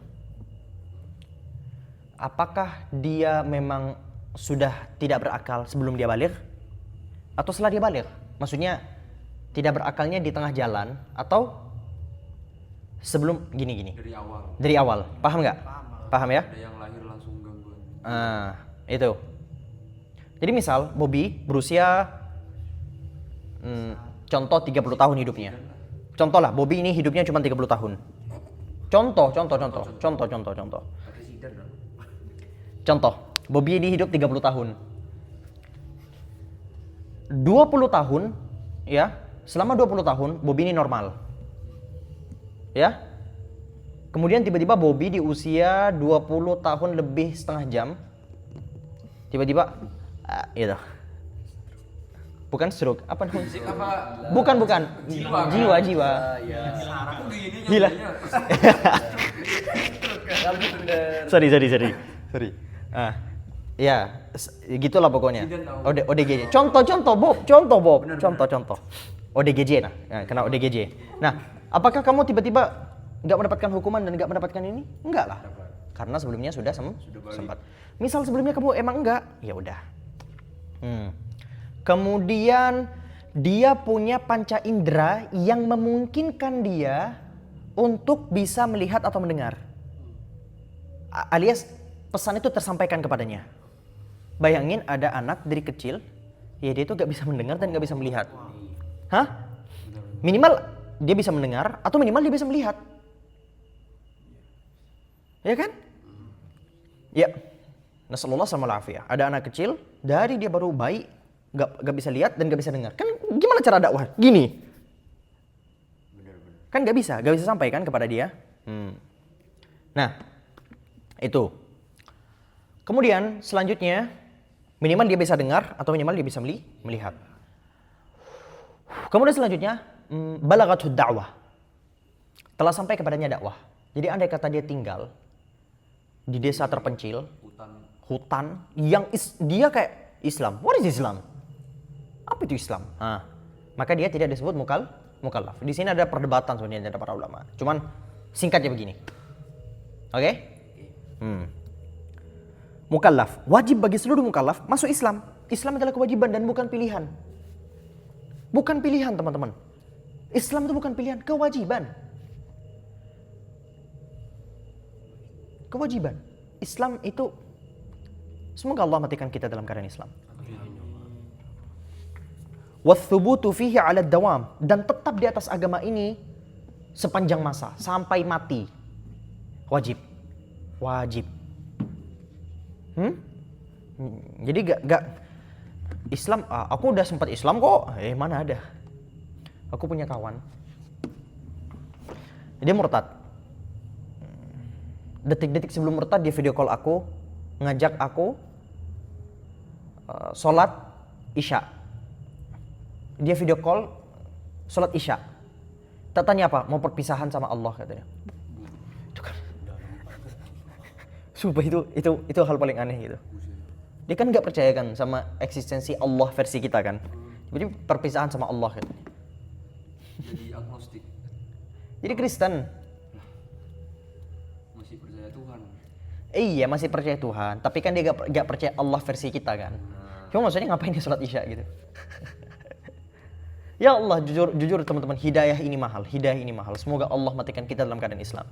Apakah dia memang sudah tidak berakal sebelum dia baligh atau setelah dia baligh? Maksudnya tidak berakalnya di tengah jalan atau sebelum gini? Dari awal. Paham nggak? Paham ya? Ada yang lahir langsung gangguan. Itu. Jadi misal Bobby berusia contoh 30 tahun hidupnya. Contoh lah, Bobby ini hidupnya cuma 30 tahun. Contoh. Presiden dong. Contoh, Bobby ini hidup 30 tahun. 20 tahun, ya, selama 20 tahun Bobby ini normal. Ya. Kemudian tiba-tiba Bobby di usia 20 tahun lebih setengah jam, tiba-tiba, gitu. Bukan stroke, apa namanya? Fisik apa? Bukan. Jiwa. Jiwa. Aku gini Gila. Sorry. Ya, gitulah pokoknya. ODGJ. Contoh, Bob. Contoh. ODGJ nah. Kena ODGJ. Nah, apakah kamu tiba-tiba nggak mendapatkan hukuman dan nggak mendapatkan ini? Enggak lah. Karena sebelumnya sudah sempat. Misal sebelumnya kamu emang enggak, ya udah. Kemudian dia punya panca indera yang memungkinkan dia untuk bisa melihat atau mendengar. Alias pesan itu tersampaikan kepadanya. Bayangin ada anak dari kecil, ya dia itu gak bisa mendengar dan gak bisa melihat. Hah? Minimal dia bisa mendengar atau minimal dia bisa melihat. Ya kan? Ya. Nasallallahu alaihi wasallam. Ada anak kecil dari dia baru bayi gak bisa lihat dan gak bisa dengar. Kan gimana cara dakwah? Gini. Kan gak bisa sampai kan kepada dia. Nah, itu. Kemudian selanjutnya minimal dia bisa dengar atau minimal dia bisa melihat. Kemudian selanjutnya balaghatud da'wah. Telah sampai kepadanya dakwah. Jadi andai kata dia tinggal di desa terpencil, hutan yang dia kayak Islam. What is Islam? Apa itu Islam? Maka dia tidak disebut mukallaf. Di sini ada perdebatan sebenarnya dari para ulama. Cuman singkatnya begini. Oke? Mukallaf, wajib bagi seluruh mukallaf masuk Islam. Islam adalah kewajiban dan bukan pilihan. Bukan pilihan, teman-teman. Islam itu bukan pilihan, kewajiban. Kewajiban. Islam itu, semoga Allah matikan kita dalam keadaan Islam. Wathubutu fihi 'ala dawam, dan tetap di atas agama ini sepanjang masa sampai mati. Wajib. Jadi gak Islam, aku udah sempat Islam kok. Mana ada. Aku punya kawan. Dia murtad. Detik-detik sebelum murtad dia video call aku, ngajak aku sholat Isya. Dia video call sholat Isya. Tak tanya apa, mau perpisahan sama Allah katanya. Itu kan. Sumpah itu hal paling aneh gitu. Dia kan nggak percaya kan sama eksistensi Allah versi kita kan. Jadi perpisahan sama Allah katanya. Jadi agnostik. Jadi Kristen. Masih percaya Tuhan. Iya masih percaya Tuhan, tapi kan dia gak percaya Allah versi kita kan. Cuma maksudnya ngapain dia sholat Isya gitu. Ya Allah, jujur teman-teman, hidayah ini mahal. Semoga Allah matikan kita dalam keadaan Islam.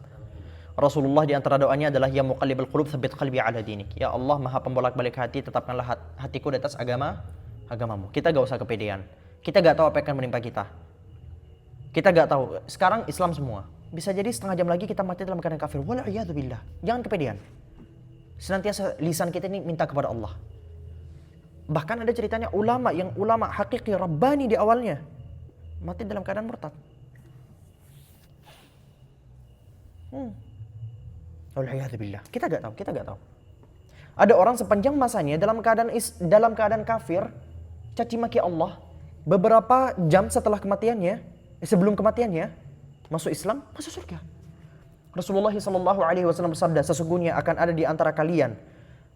Rasulullah di antara doanya adalah ya muqallibal qulub tsabbit qalbi ala dinik. Ya Allah, Maha pembolak-balik hati, tetapkanlah hatiku di atas agamamu. Kita gak usah kepedean. Kita gak tahu apa yang akan menimpa kita. Kita gak tahu. Sekarang Islam semua. Bisa jadi setengah jam lagi kita mati dalam keadaan kafir. Wala'iyadzubillah. Jangan kepedean. Senantiasa lisan kita ini minta kepada Allah. Bahkan ada ceritanya ulama hakiki Rabbani di awalnya mati dalam keadaan murtad. Wala'iyadzubillah. Kita gak tahu. Ada orang sepanjang masanya dalam keadaan kafir, caci maki Allah. Beberapa jam setelah kematiannya, sebelum kematiannya, masuk Islam, masuk surga. Rasulullah SAW bersabda, sesungguhnya akan ada di antara kalian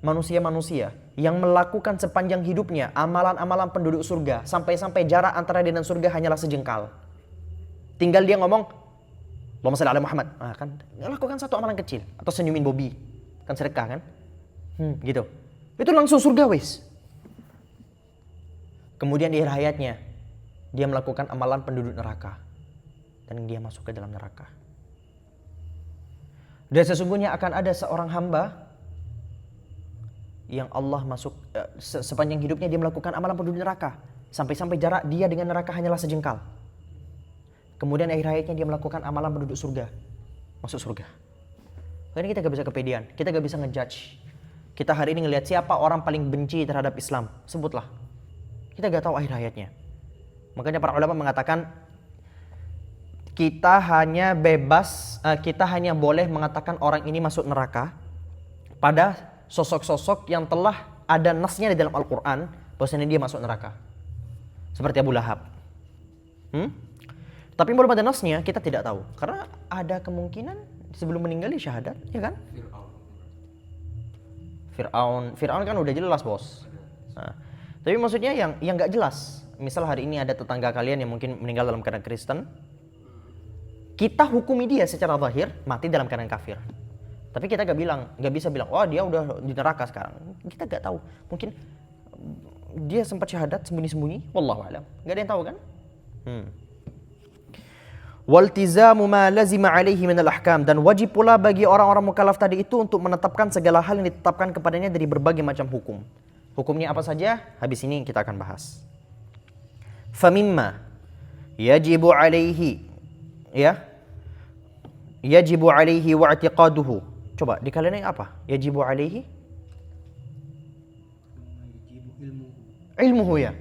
manusia-manusia yang melakukan sepanjang hidupnya amalan-amalan penduduk surga, sampai-sampai jarak antara dia dan surga hanyalah sejengkal. Tinggal dia ngomong, Allahumma shalli ala Muhammad. Kan lakukan satu amalan kecil atau senyumin Bobby, kan sedekah kan? Gitu. Itu langsung surga wis. Kemudian di akhir hayatnya dia melakukan amalan penduduk neraka dan dia masuk ke dalam neraka. Dan sesungguhnya akan ada seorang hamba yang Allah sepanjang hidupnya dia melakukan amalan penduduk neraka. Sampai-sampai jarak dia dengan neraka hanyalah sejengkal. Kemudian akhir hayatnya dia melakukan amalan penduduk surga. Masuk surga. Karena kita gak bisa kepedean, kita gak bisa ngejudge. Kita hari ini ngelihat siapa orang paling benci terhadap Islam, sebutlah. Kita gak tahu akhir hayatnya. Makanya para ulama mengatakan kita hanya bebas, kita hanya boleh mengatakan orang ini masuk neraka pada sosok-sosok yang telah ada nasnya di dalam Al-Quran bahwasanya dia masuk neraka. Seperti Abu Lahab. Tapi belum ada nasnya, kita tidak tahu. Karena ada kemungkinan sebelum meninggal dia syahadat, ya kan? Fir'aun kan udah jelas, bos. Nah, tapi maksudnya yang nggak jelas. Misal hari ini ada tetangga kalian yang mungkin meninggal dalam keadaan Kristen, kita hukumi dia secara zahir mati dalam keadaan kafir. Tapi kita nggak bisa bilang, oh dia udah di neraka sekarang. Kita nggak tahu. Mungkin dia sempat syahadat sembunyi-sembunyi. Wallahu a'lam. Nggak ada yang tahu kan? Waltizamu ma lazima alaihi minal ahkam, dan wajib pula bagi orang-orang mukallaf tadi itu untuk menetapkan segala hal yang ditetapkan kepadanya dari berbagai macam hukum. Hukumnya apa saja? Habis ini kita akan bahas. Famimma yajibu alaihi, ya, yajibu alaihi wa i'tiqaduhu. Coba di kalian ini apa? Yajibu alaihi ilmuhu, ya.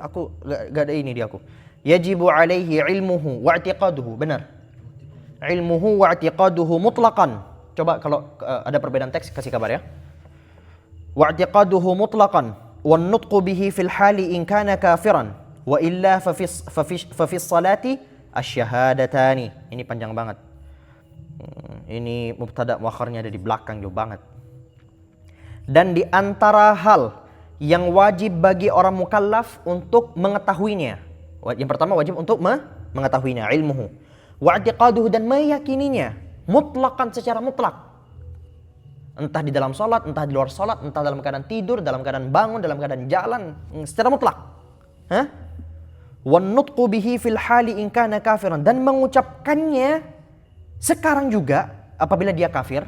Aku gak ada ini di aku. Yajibu alaihi ilmuhu wa i'tiqaduhu. Benar. Ilmuhu wa i'tiqaduhu mutlaqan. Coba kalau ada perbedaan teks kasih kabar ya. Wa i'tiqaduhu mutlaqan wan nutqu bihi fil hali in kana kafiran wa illa fa fi salati asy-syahadatani. Ini panjang banget. Ini mubtada muakharnya ada di belakang jauh banget. Dan di antara hal yang wajib bagi orang mukallaf untuk mengetahuinya, yang pertama wajib untuk mengetahuinya, ilmuhu, wa i'tiqaduhu, dan meyakininya mutlaqan, secara mutlak. Entah di dalam salat, entah di luar salat, entah dalam keadaan tidur, dalam keadaan bangun, dalam keadaan jalan, secara mutlak. Wan nutqu bihi fil hali in kana kafiran, dan mengucapkannya sekarang juga apabila dia kafir.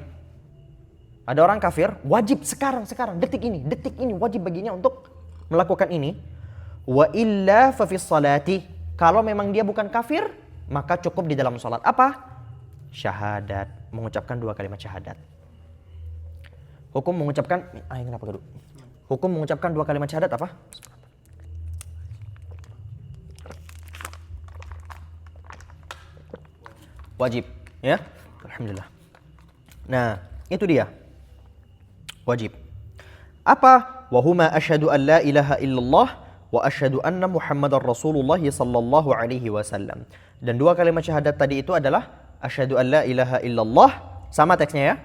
Ada orang kafir, wajib sekarang, detik ini wajib baginya untuk melakukan ini. Wa illa fa fis salati, kalau memang dia bukan kafir, maka cukup di dalam salat apa? Syahadat, mengucapkan 2 kalimat syahadat. Hukum mengucapkan, kenapa dulu? Hukum mengucapkan 2 kalimat syahadat apa? Wajib, ya? Alhamdulillah. Nah, itu dia. Wajib. Apa? Wa huma asyhadu an la ilaha illallah wa asyhadu anna Muhammadar Rasulullah sallallahu alaihi wasallam. Dan 2 kalimat syahadat tadi itu adalah asyhadu an la ilaha illallah, sama teksnya ya.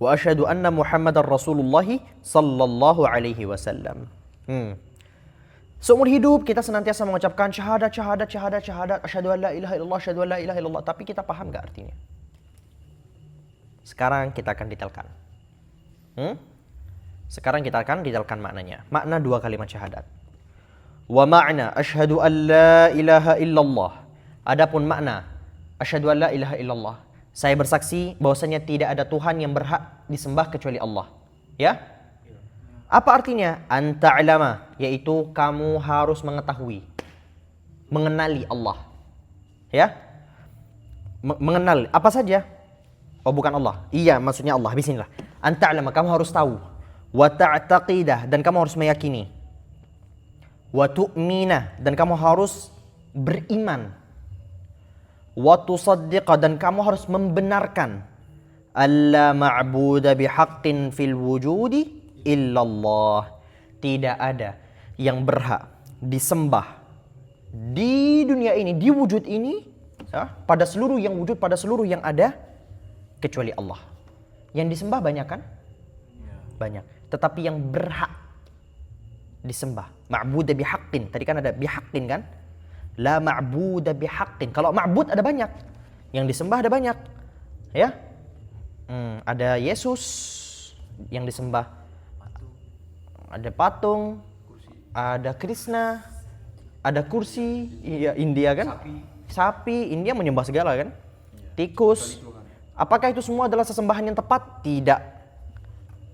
Wa asyhadu anna Muhammadar Rasulullah sallallahu alaihi wasallam. Seumur hidup kita senantiasa mengucapkan syahadat, asyhadu an la ilaha illallah, asyhadu an la ilaha illallah, tapi kita paham enggak artinya? Sekarang kita akan detailkan. Sekarang kita akan detailkan maknanya. Makna 2 kalimat syahadat. Wa ma'na asyhadu an la ilaha illallah. Adapun makna asyhadu an la ilaha illallah, saya bersaksi bahwasanya tidak ada Tuhan yang berhak disembah kecuali Allah. Ya? Apa artinya? Anta'lama, yaitu kamu harus mengetahui, mengenali Allah. Ya? Mengenal apa saja? Oh, bukan Allah. Iya, maksudnya Allah. Bismillah. Anta'lama, kamu harus tahu. Wa ta'taqidah, dan kamu harus meyakini. Wa tu'mina, dan kamu harus beriman. Wa tusaddiqa, dan kamu harus membenarkan. Alla ma'buda bihaqqin fil wujudi illallah. Tidak ada yang berhak disembah di dunia ini, di wujud ini, ya, pada seluruh yang wujud, pada seluruh yang ada, kecuali Allah. Yang disembah banyak kan? Banyak. Tetapi yang berhak disembah, ma'buda bihaqqin. Tadi kan ada bihaqqin kan? La ma'buda bihaqqin. Kalau ma'bud ada banyak, yang disembah ada banyak. Ya? Ada Yesus yang disembah. Ada patung, ada Krishna, ada kursi, iya India kan? Sapi, India menyembah segala kan? Tikus. Apakah itu semua adalah sesembahan yang tepat? Tidak.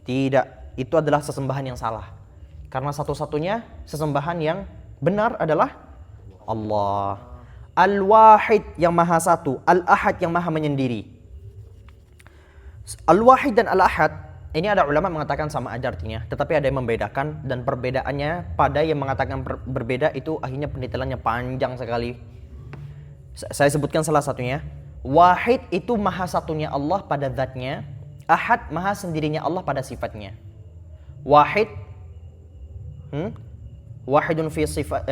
Tidak, itu adalah sesembahan yang salah. Karena satu-satunya sesembahan yang benar adalah Allah. Al-Wahid yang maha satu, Al-Ahad yang maha menyendiri. Al-Wahid dan Al-Ahad ini ada ulama mengatakan sama aja artinya, tetapi ada yang membedakan, dan perbedaannya pada yang mengatakan berbeda itu akhirnya penelitiannya panjang sekali. Saya sebutkan salah satunya. Wahid itu maha satunya Allah pada zatnya, Ahad maha sendirinya Allah pada sifatnya. Wahid wahidun fi sifat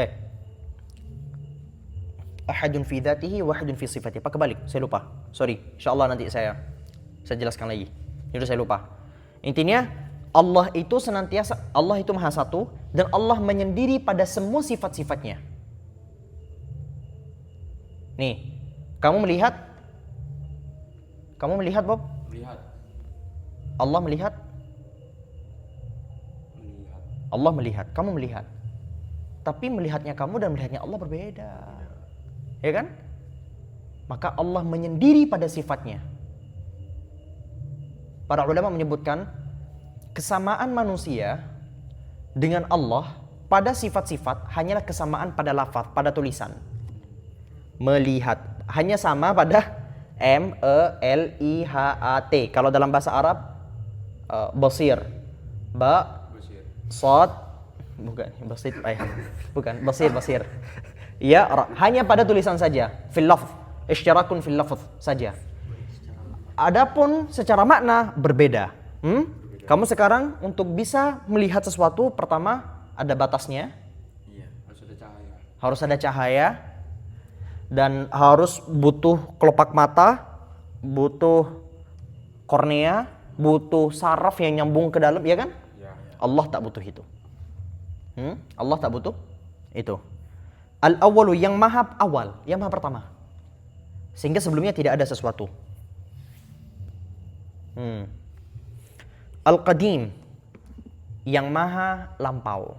ahadun fi dzatihi wahidun fi sifatihi. Apa kebalik? Saya lupa. Sorry. Insyaallah nanti saya jelaskan lagi. Jadi saya lupa. Intinya Allah itu senantiasa, Allah itu maha satu dan Allah menyendiri pada semua sifat-sifatnya. Nih, kamu melihat Bob? Melihat. Allah melihat? Melihat. Allah melihat, kamu melihat. Tapi melihatnya kamu dan melihatnya Allah berbeda. Ya kan? Maka Allah menyendiri pada sifatnya. Para ulama menyebutkan kesamaan manusia dengan Allah pada sifat-sifat hanyalah kesamaan pada lafaz, pada tulisan. Melihat hanya sama pada M-E-L-I-H-A-T. Kalau dalam bahasa Arab basir, ba, Basir. sad, basir. Ya, hanya pada tulisan saja. Fil lafz, isyarakun fil lafz saja. Adapun secara makna berbeda. Kamu sekarang untuk bisa melihat sesuatu, pertama ada batasnya. Iya, harus ada cahaya. Harus ada cahaya dan harus butuh kelopak mata, butuh kornea, butuh saraf yang nyambung ke dalam, ya kan? Ya. Allah tak butuh itu. Allah tak butuh itu. Al-awwalu yang maha awal, yang maha pertama. Sehingga sebelumnya tidak ada sesuatu. Al-qadim yang maha lampau.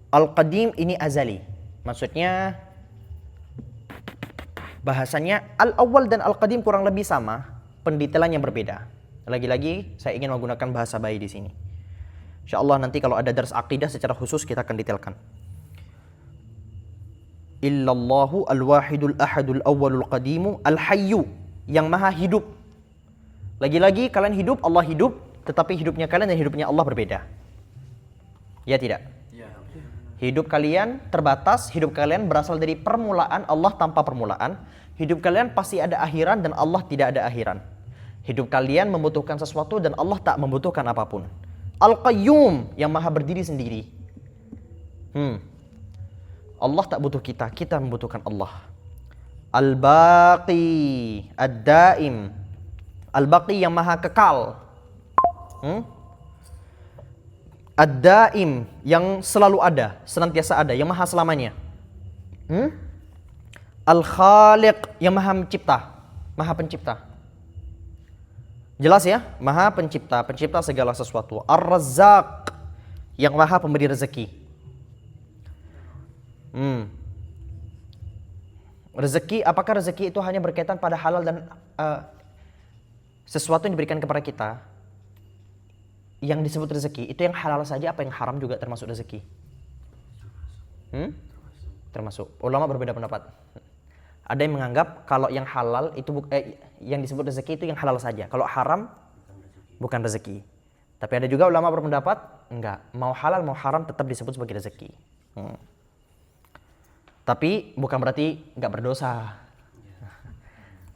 Al-qadim ini azali. Maksudnya bahasanya al-awwal dan al-qadim kurang lebih sama, pendetailan yang berbeda. Lagi-lagi saya ingin menggunakan bahasa bayi di sini. Insyaallah nanti kalau ada dars akidah secara khusus kita akan detailkan. Illallahu al-wahidul ahadul awwalul qadimu al-hayyu yang maha hidup. Lagi-lagi kalian hidup, Allah hidup, tetapi hidupnya kalian dan hidupnya Allah berbeda. Ya tidak? Iya. Hidup kalian terbatas, hidup kalian berasal dari permulaan, Allah tanpa permulaan. Hidup kalian pasti ada akhiran dan Allah tidak ada akhiran. Hidup kalian membutuhkan sesuatu dan Allah tak membutuhkan apapun. Al-Qayyum yang maha berdiri sendiri. Allah tak butuh kita, kita membutuhkan Allah. Al-Baqi, Ad-Daim. Al-Baqi yang maha kekal. Ad-Daim yang selalu ada, senantiasa ada, yang maha selamanya. Al-Khaliq yang maha mencipta, maha pencipta. Jelas ya? Maha pencipta, pencipta segala sesuatu. Ar-Razzaq yang maha pemberi rezeki. Rezeki, apakah rezeki itu hanya berkaitan pada halal dan sesuatu yang diberikan kepada kita? Yang disebut rezeki itu yang halal saja, apa yang haram juga termasuk rezeki? Termasuk. Ulama berbeda pendapat. Ada yang menganggap kalau yang halal itu yang disebut rezeki itu yang halal saja. Kalau haram bukan rezeki. Tapi ada juga ulama berpendapat enggak, mau halal mau haram tetap disebut sebagai rezeki. Tapi bukan berarti enggak berdosa.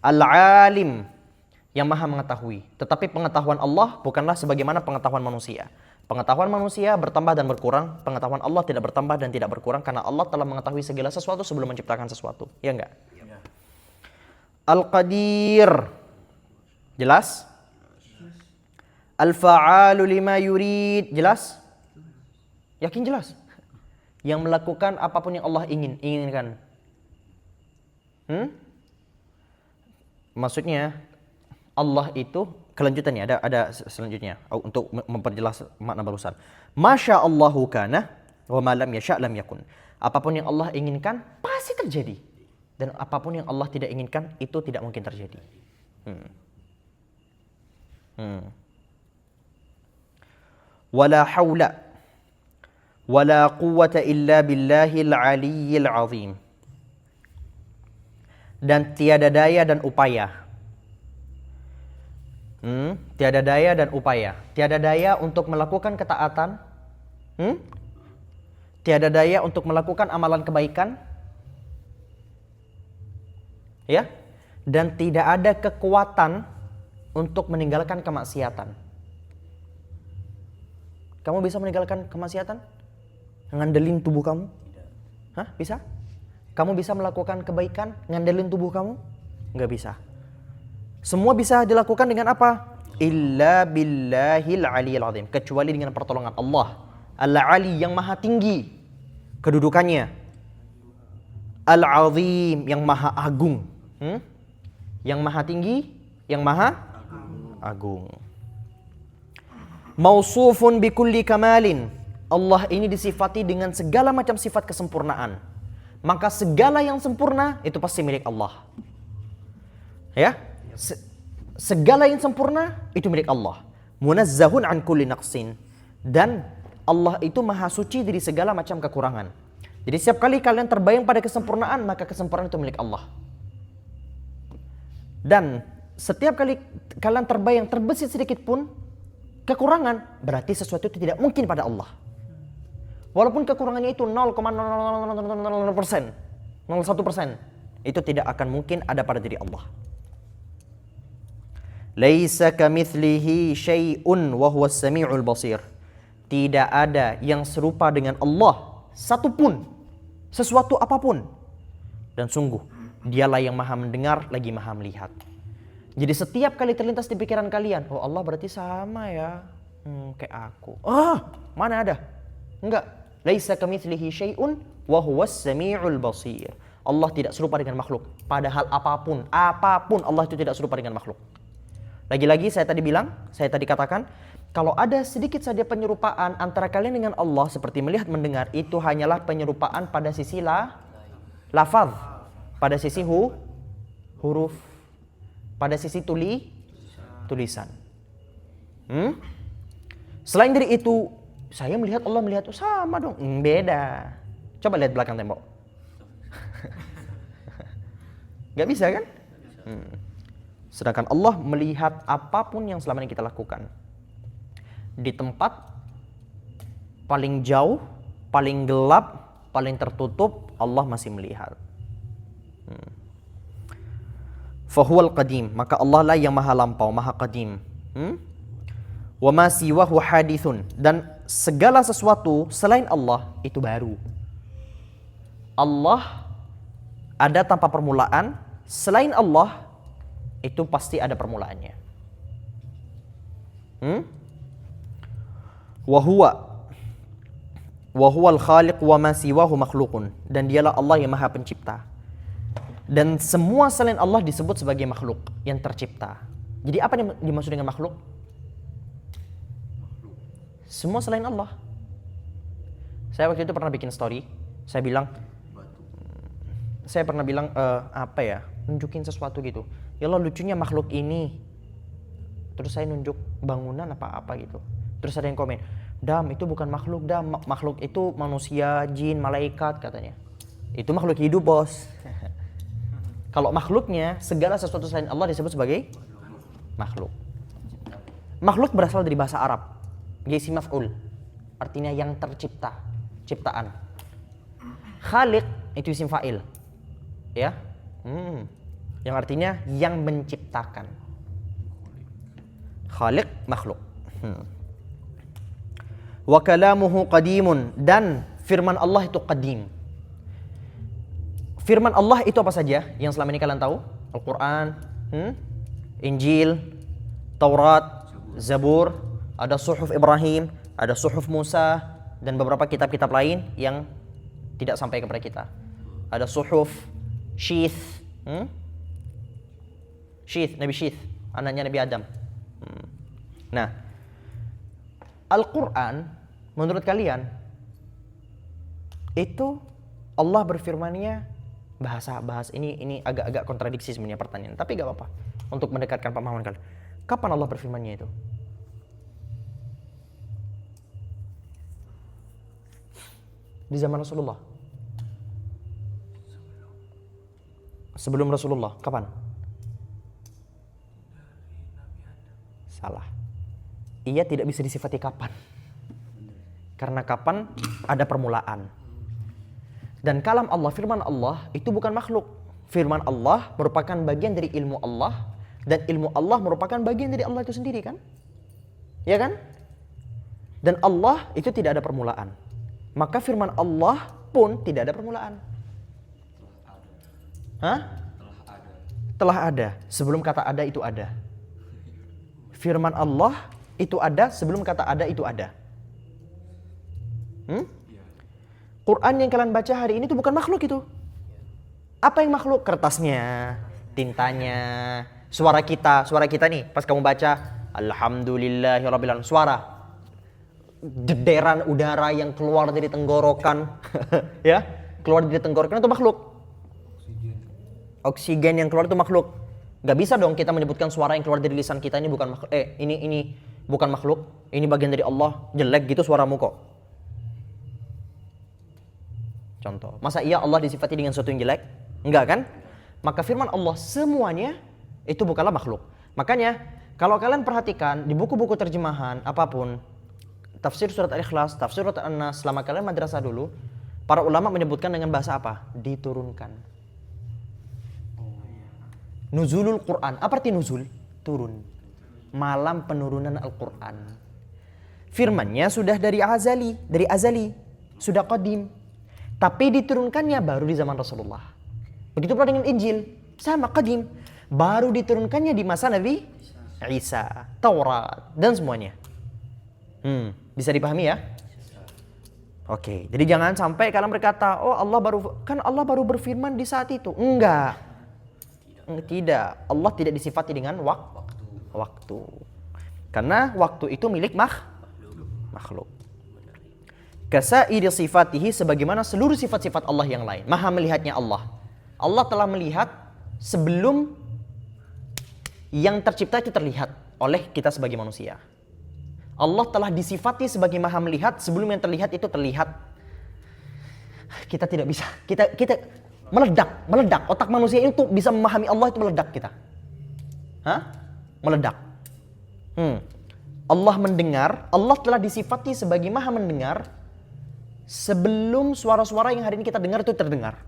Al-alim yang maha mengetahui. Tetapi pengetahuan Allah bukanlah sebagaimana pengetahuan manusia. Pengetahuan manusia bertambah dan berkurang, pengetahuan Allah tidak bertambah dan tidak berkurang karena Allah telah mengetahui segala sesuatu sebelum menciptakan sesuatu. Ya enggak? Ya. Al-Qadir. Jelas? Al-Fa'alu lima yurid. Jelas? Yakin jelas? Yang melakukan apapun yang Allah inginkan. Maksudnya Allah itu kelanjutannya ada selanjutnya untuk memperjelas makna barusan. Masya Allahu kana wa ma lam yasha' lam yakun. Apapun yang Allah inginkan pasti terjadi dan apapun yang Allah tidak inginkan itu tidak mungkin terjadi. wala haula wala quwwata illa billahil aliyyil azim. Dan tiada daya dan upaya. Tiada daya dan upaya. Tiada daya untuk melakukan ketaatan. Tiada daya untuk melakukan amalan kebaikan. Ya. Dan tidak ada kekuatan untuk meninggalkan kemaksiatan. Kamu bisa meninggalkan kemaksiatan? Ngandelin tubuh kamu? Hah? Bisa? Kamu bisa melakukan kebaikan ngandelin tubuh kamu? Enggak bisa. Semua bisa dilakukan dengan apa? Illa billahil aliyil azim. Kecuali dengan pertolongan Allah. Al-Ali yang maha tinggi kedudukannya. Al-azim yang maha agung. Yang maha tinggi, yang maha agung. Mausufun bikulli kamalin. Allah ini disifati dengan segala macam sifat kesempurnaan. Maka segala yang sempurna itu pasti milik Allah. Ya? Segala yang sempurna itu milik Allah. Munazzahun an kulli naqsin. Dan Allah itu maha suci dari segala macam kekurangan. Jadi setiap kali kalian terbayang pada kesempurnaan, maka kesempurnaan itu milik Allah. Dan setiap kali kalian terbayang terbesit sedikit pun kekurangan, berarti sesuatu itu tidak mungkin pada Allah. Walaupun kekurangannya itu 0,000%, 0,01%, itu tidak akan mungkin ada pada diri Allah. Laisa kamitslihi syai'un wa huwas samiul basir. Tidak ada yang serupa dengan Allah satupun, sesuatu apapun. Dan sungguh, dialah yang maha mendengar lagi maha melihat. Jadi setiap kali terlintas di pikiran kalian, oh Allah berarti sama ya, kayak aku. Mana ada? Enggak. Laisa kamitslihi syai'un wa huwas samiul basir. Allah tidak serupa dengan makhluk. Padahal apapun Allah itu tidak serupa dengan makhluk. Lagi-lagi saya tadi katakan, kalau ada sedikit saja penyerupaan antara kalian dengan Allah seperti melihat mendengar, itu hanyalah penyerupaan pada sisi lafaz, pada sisi huruf, pada sisi tulisan. Selain dari itu, saya melihat Allah melihat sama dong. Beda. Coba lihat belakang tembok. Gak bisa kan? Sedangkan Allah melihat apapun yang selama ini kita lakukan. Di tempat paling jauh, paling gelap, paling tertutup, Allah masih melihat. Fahuwal qadim, maka Allah lah yang maha lampau, maha qadim. Wa ma siwahu hadithun, dan segala sesuatu selain Allah itu baru. Allah ada tanpa permulaan, selain Allah itu pasti ada permulaannya. Wa huwal khaliq wa ma siwahu makhluqun, dan dialah Allah yang maha pencipta. Dan semua selain Allah disebut sebagai makhluk yang tercipta. Jadi apa yang dimaksud dengan makhluk? Semua selain Allah. Saya waktu itu pernah bikin story. Saya pernah bilang nunjukin sesuatu gitu. Ya Allah, lucunya makhluk ini. Terus saya nunjuk bangunan apa gitu. Terus ada yang komen, Dam, itu bukan makhluk, Dam. Makhluk itu manusia, jin, malaikat katanya. Itu makhluk hidup, bos. Kalau makhluknya, segala sesuatu selain Allah disebut sebagai makhluk. Makhluk berasal dari bahasa Arab. Isim maf'ul, artinya yang tercipta, ciptaan. Khaliq itu isim fa'il, ya, yang artinya yang menciptakan. Khaliq, makhluk. Wa kalamuhu qadimun, dan firman Allah itu qadim. Firman Allah itu apa saja yang selama ini kalian tahu? Al-Quran, Injil, Taurat, Zabur, ada Suhuf Ibrahim, ada Suhuf Musa, dan beberapa kitab-kitab lain yang tidak sampai kepada kita. Ada Suhuf Syith, Nabi Syith, anaknya Nabi Adam. Nah, Al-Quran menurut kalian itu Allah berfirmannya bahasa ini agak-agak kontradiksi sebenarnya pertanyaan, tapi gak apa-apa untuk mendekatkan pemahaman kalian. Kapan Allah berfirmannya itu? di zaman Rasulullah? Sebelum Rasulullah, kapan? Salah. Ia tidak bisa disifati kapan. Karena kapan ada permulaan. Dan kalam Allah, firman Allah itu bukan makhluk. Firman Allah merupakan bagian dari ilmu Allah, dan ilmu Allah merupakan bagian dari Allah itu sendiri kan? Ya kan? Dan Allah itu tidak ada permulaan. Maka firman Allah pun tidak ada permulaan. Hah? Telah ada. Sebelum kata ada itu ada. Firman Allah itu ada sebelum kata ada itu ada. Quran yang kalian baca hari ini itu bukan makhluk itu. Apa yang makhluk? Kertasnya, tintanya, suara kita nih pas kamu baca alhamdulillahirabbil alamin, suara jederan udara yang keluar dari tenggorokan ya, keluar dari tenggorokan itu makhluk. Oksigen yang keluar itu makhluk. Gak bisa dong kita menyebutkan suara yang keluar dari lisan kita ini bukan makhluk. Ini bukan makhluk, ini bagian dari Allah. Jelek gitu suaramu kok. Contoh, masa iya Allah disifati dengan sesuatu yang jelek? Enggak kan? Maka firman Allah semuanya itu bukanlah makhluk. Makanya kalau kalian perhatikan di buku-buku terjemahan apapun, tafsir surat Al-Ikhlas, tafsir surat An-Nas, selama kalian madrasah dulu, para ulama menyebutkan dengan bahasa apa? Diturunkan. Nuzulul Quran. Apa arti nuzul? Turun. Malam penurunan Al-Quran. Firmannya sudah dari azali, sudah qadim. Tapi diturunkannya baru di zaman Rasulullah. Begitu pula dengan Injil, sama qadim. Baru diturunkannya di masa Nabi Isa, Taurat dan semuanya. Bisa dipahami ya? Oke, jadi jangan sampai kalian berkata, "Oh, Allah baru berfirman di saat itu." Enggak. Tidak, Allah tidak disifati dengan waktu. Karena waktu itu milik makhluk. Kasairi sifatihi, sebagaimana seluruh sifat-sifat Allah yang lain. Maha melihatnya Allah. Allah telah melihat sebelum yang tercipta itu terlihat oleh kita sebagai manusia. Allah telah disifati sebagai maha melihat sebelum yang terlihat itu terlihat. Kita tidak bisa. Kita meledak. Otak manusia itu bisa memahami Allah itu meledak kita. Meledak. Allah mendengar, Allah telah disifati sebagai maha mendengar sebelum suara-suara yang hari ini kita dengar itu terdengar.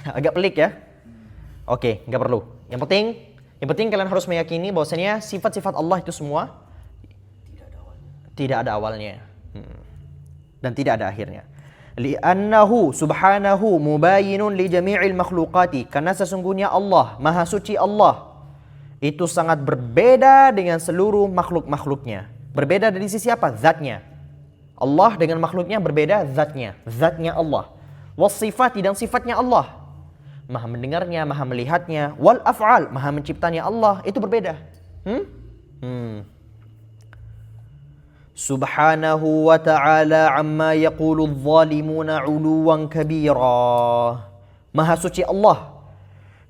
Agak pelik ya? Oke, nggak perlu. Yang penting kalian harus meyakini bahwasanya sifat-sifat Allah itu semua tidak ada awalnya. Dan tidak ada akhirnya. Li'annahu subhanahu mubayinun li jami'il makhluqati, karena sesungguhnya Allah, maha suci Allah itu sangat berbeda dengan seluruh makhluk-makhluknya. Berbeda dari sisi apa? Zatnya. Allah dengan makhluknya berbeda zatnya Allah. Wasifati, dan sifatnya Allah. Maha mendengarnya, maha melihatnya. Wal af'al, maha menciptanya Allah, itu berbeda. Subhanahu wa ta'ala amma yaqulu adh-dhalimuna 'uluwan kabira. Maha suci Allah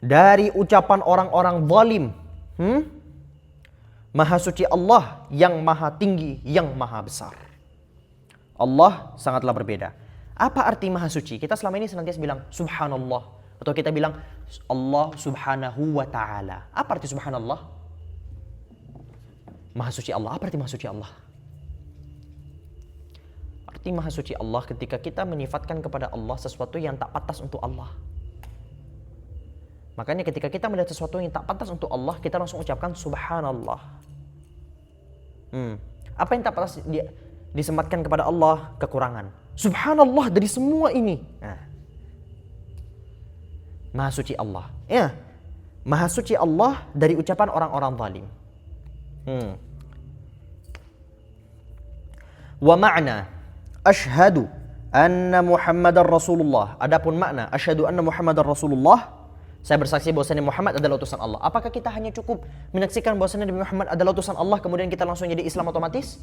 dari ucapan orang-orang zalim. Maha suci Allah yang maha tinggi, yang maha besar. Allah sangatlah berbeda. Apa arti maha suci? Kita selama ini senantiasa bilang subhanallah, atau kita bilang Allah subhanahu wa ta'ala. Apa arti subhanallah? Maha suci Allah. Apa arti maha suci Allah? Arti maha suci Allah ketika kita menyifatkan kepada Allah sesuatu yang tak pantas untuk Allah. Makanya ketika kita melihat sesuatu yang tak pantas untuk Allah, kita langsung ucapkan subhanallah. Apa yang tak pantas disematkan kepada Allah? Kekurangan. Subhanallah dari semua ini. Maha suci Allah. Ya. Maha suci Allah dari ucapan orang-orang zalim. Wa ma'na asyhadu anna Muhammadar Rasulullah. Adapun makna asyhadu anna Muhammadar Rasulullah, saya bersaksi bahwasanya Muhammad adalah utusan Allah. Apakah kita hanya cukup menyaksikan bahwasanya Nabi Muhammad adalah utusan Allah kemudian kita langsung jadi Islam otomatis?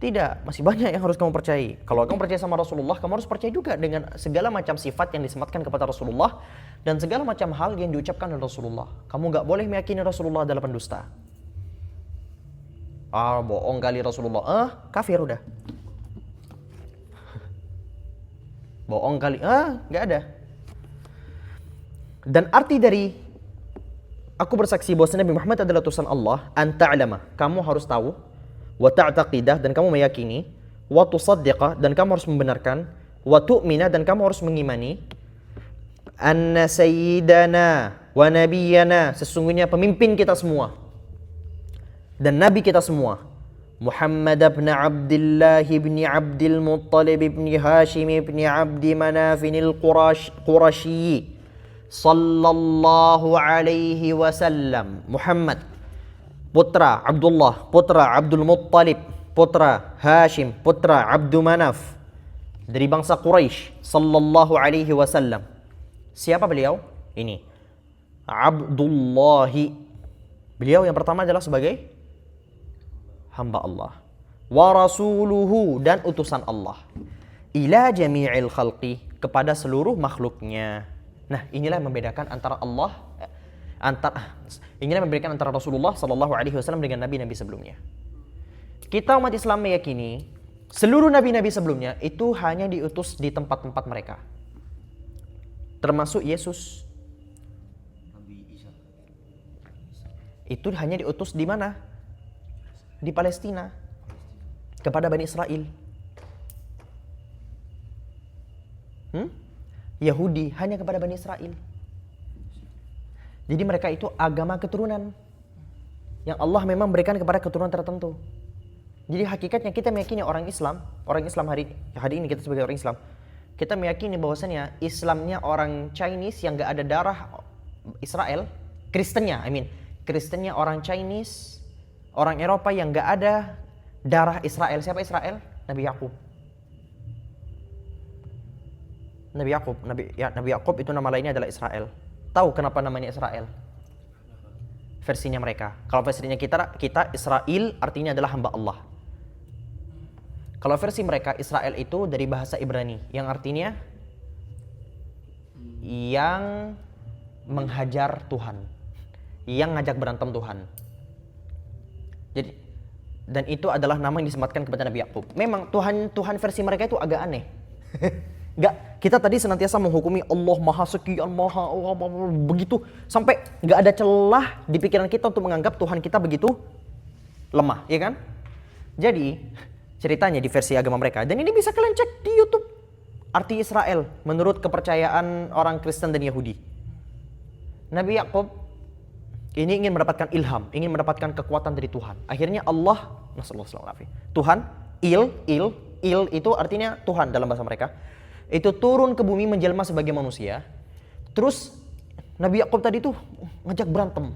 Tidak, masih banyak yang harus kamu percayai. Kalau kamu percaya sama Rasulullah, kamu harus percaya juga dengan segala macam sifat yang disematkan kepada Rasulullah dan segala macam hal yang diucapkan oleh Rasulullah. Kamu gak boleh meyakini Rasulullah adalah pendusta. Ah, bohong kali Rasulullah. Kafir udah. Bohong kali. Nggak ada. Dan arti dari aku bersaksi bahwa Nabi Muhammad adalah utusan Allah, an ta'lama, kamu harus tahu, wa ta'taqidah, dan kamu meyakini, wa tusaddiqa, dan kamu harus membenarkan, wa tu'mina, dan kamu harus mengimani, anna sayyidana wa nabiyyana, sesungguhnya pemimpin kita semua dan nabi kita semua, Muhammad ibn Abdullah ibn Abdul Muttalib ibn Hashim ibn Abdi Manafinil Qurashi sallallahu alaihi wasallam. Muhammad putra Abdullah, putra Abdul Muttalib, putra Hashim, putra Abdu Manaf, dari bangsa Quraisy, sallallahu alaihi wasallam. Siapa beliau? Ini Abdullahi. Beliau yang pertama adalah sebagai hamba Allah. Wa rasuluhu, dan utusan Allah. Ila jami'il khalqi, kepada seluruh makhluknya. Nah, inilah yang membedakan antara Allah inilah yang membedakan antara Rasulullah sallallahu alaihi wasallam dengan nabi-nabi sebelumnya. Kita umat Islam meyakini seluruh nabi-nabi sebelumnya itu hanya diutus di tempat-tempat mereka. Termasuk Yesus. Nabi Isa. Itu hanya diutus di mana? Di Palestina. Kepada Bani Israel. Yahudi hanya kepada Bani Israel. Jadi mereka itu agama keturunan yang Allah memang berikan kepada keturunan tertentu. Jadi hakikatnya kita meyakini orang Islam hari ini kita sebagai orang Islam, kita meyakini bahwasanya Islamnya orang Chinese yang gak ada darah Israel, Kristennya orang Chinese, orang Eropa yang gak ada darah Israel. Siapa Israel? Nabi Yakub. Nabi Yakub itu nama lainnya adalah Israel. Tahu kenapa namanya Israel? Versinya mereka. Kalau versinya kita Israel artinya adalah hamba Allah. Kalau versi mereka, Israel itu dari bahasa Ibrani yang artinya yang menghajar Tuhan, yang ngajak berantem Tuhan. Jadi, dan itu adalah nama yang disematkan kepada Nabi Yakub. Memang Tuhan versi mereka itu agak aneh. Enggak, kita tadi senantiasa menghukumi Allah Maha Sekian, Maha begitu sampai enggak ada celah di pikiran kita untuk menganggap Tuhan kita begitu lemah, ya kan? Jadi ceritanya di versi agama mereka, dan ini bisa kalian cek di YouTube. Arti Israel menurut kepercayaan orang Kristen dan Yahudi. Nabi Yakub ini ingin mendapatkan ilham, ingin mendapatkan kekuatan dari Tuhan. Akhirnya Allah, Tuhan, il itu artinya Tuhan dalam bahasa mereka. Itu turun ke bumi menjelma sebagai manusia. Terus Nabi Yakub tadi tuh ngajak berantem,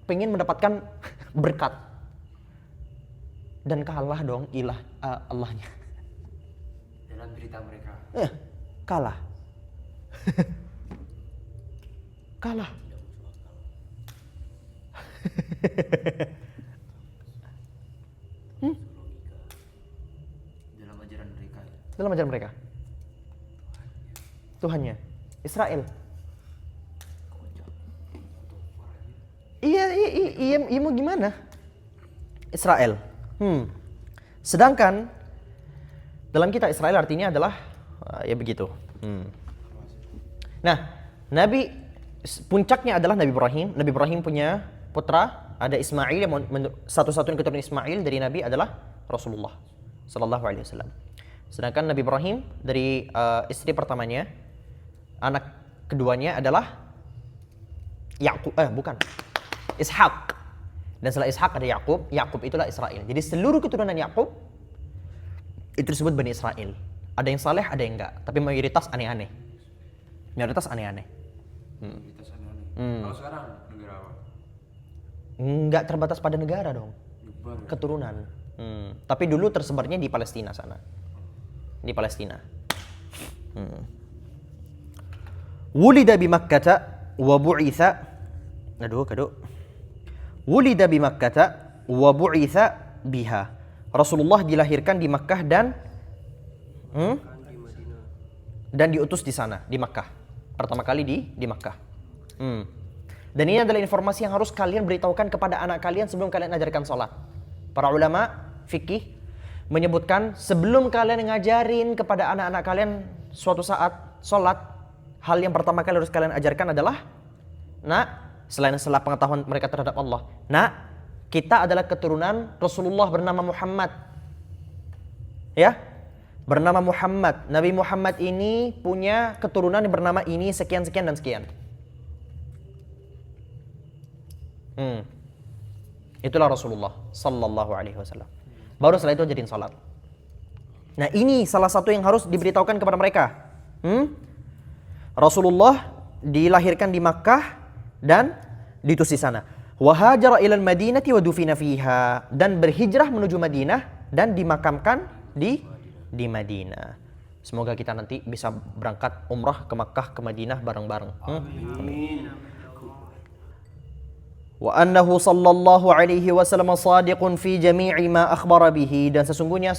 pengen mendapatkan berkat. Dan kalah dong Allahnya. Dalam berita mereka. Kalah. Kalah. Dalam ajaran mereka. Dalam ajaran mereka. Tuhannya Israel. Iya mau gimana? Israel. Sedangkan dalam kitab Israel artinya adalah ya begitu. Nah, puncaknya adalah Nabi Ibrahim. Nabi Ibrahim punya putra, ada Ismail, yang satu-satunya keturunan Ismail dari Nabi adalah Rasulullah sallallahu alaihi wasallam. Sedangkan Nabi Ibrahim dari istri pertamanya, anak keduanya adalah Ishak. Dan setelah Ishak ada Yakub. Yakub itulah Israel. Jadi seluruh keturunan Yakub itu disebut Bani Israel. Ada yang saleh, ada yang enggak. Tapi mayoritas aneh-aneh. Kita aneh-aneh. Kalau sekarang negara apa? Enggak terbatas pada negara dong. Nyebar ya? Keturunan. Tapi dulu tersebarnya di Palestina sana. Di Palestina. Wulida bi Makkah wa bu'itsa. Wulida bi Makkah wa bu'itsa biha. Rasulullah dilahirkan di Makkah dan diutus di sana, di Makkah. Pertama kali di Makkah. Dan ini adalah informasi yang harus kalian beritahukan kepada anak kalian sebelum kalian ajarkan sholat. Para ulama fikih menyebutkan sebelum kalian ngajarin kepada anak-anak kalian suatu saat sholat, hal yang pertama kali harus kalian ajarkan adalah, selain pengetahuan mereka terhadap Allah, kita adalah keturunan Rasulullah bernama Muhammad. Ya, bernama Muhammad. Nabi Muhammad ini punya keturunan yang bernama ini, sekian, sekian, dan sekian. Itulah Rasulullah Sallallahu Alaihi Wasallam. Baru setelah itu jadiin salat. Nah, ini salah satu yang harus diberitahukan kepada mereka. Rasulullah dilahirkan di Makkah dan diutus di sana. Wa hajara ilal Madinati wa dufina fiha, dan berhijrah menuju Madinah dan dimakamkan di Madinah. Semoga kita nanti bisa berangkat umrah ke Makkah, ke Madinah bareng-bareng. Amin. Wa annahu sallallahu alaihi wasallam shadiqun fi jami'i ma akhbara bihi, dan sesungguhnya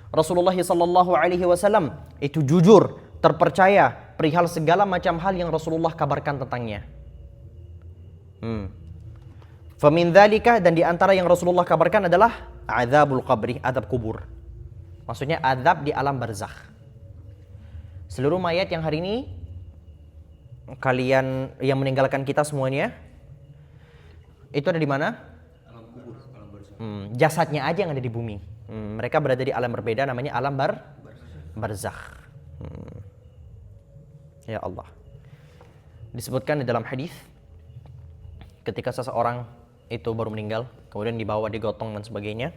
Rasulullah sallallahu alaihi wasallam itu jujur, terpercaya perihal segala macam hal yang Rasulullah kabarkan tentangnya. Famin dzalika, dan di antara yang Rasulullah kabarkan adalah azabul qabri, azab kubur. Maksudnya azab di alam barzakh. Seluruh mayat yang hari ini kalian yang meninggalkan kita semuanya itu ada di mana? Alam kubur, alam barzakh. Jasadnya aja yang ada di bumi. Mereka berada di alam berbeda, namanya alam barzakh. Ya Allah. Disebutkan di dalam hadis, ketika seseorang itu baru meninggal, kemudian dibawa, digotong dan sebagainya,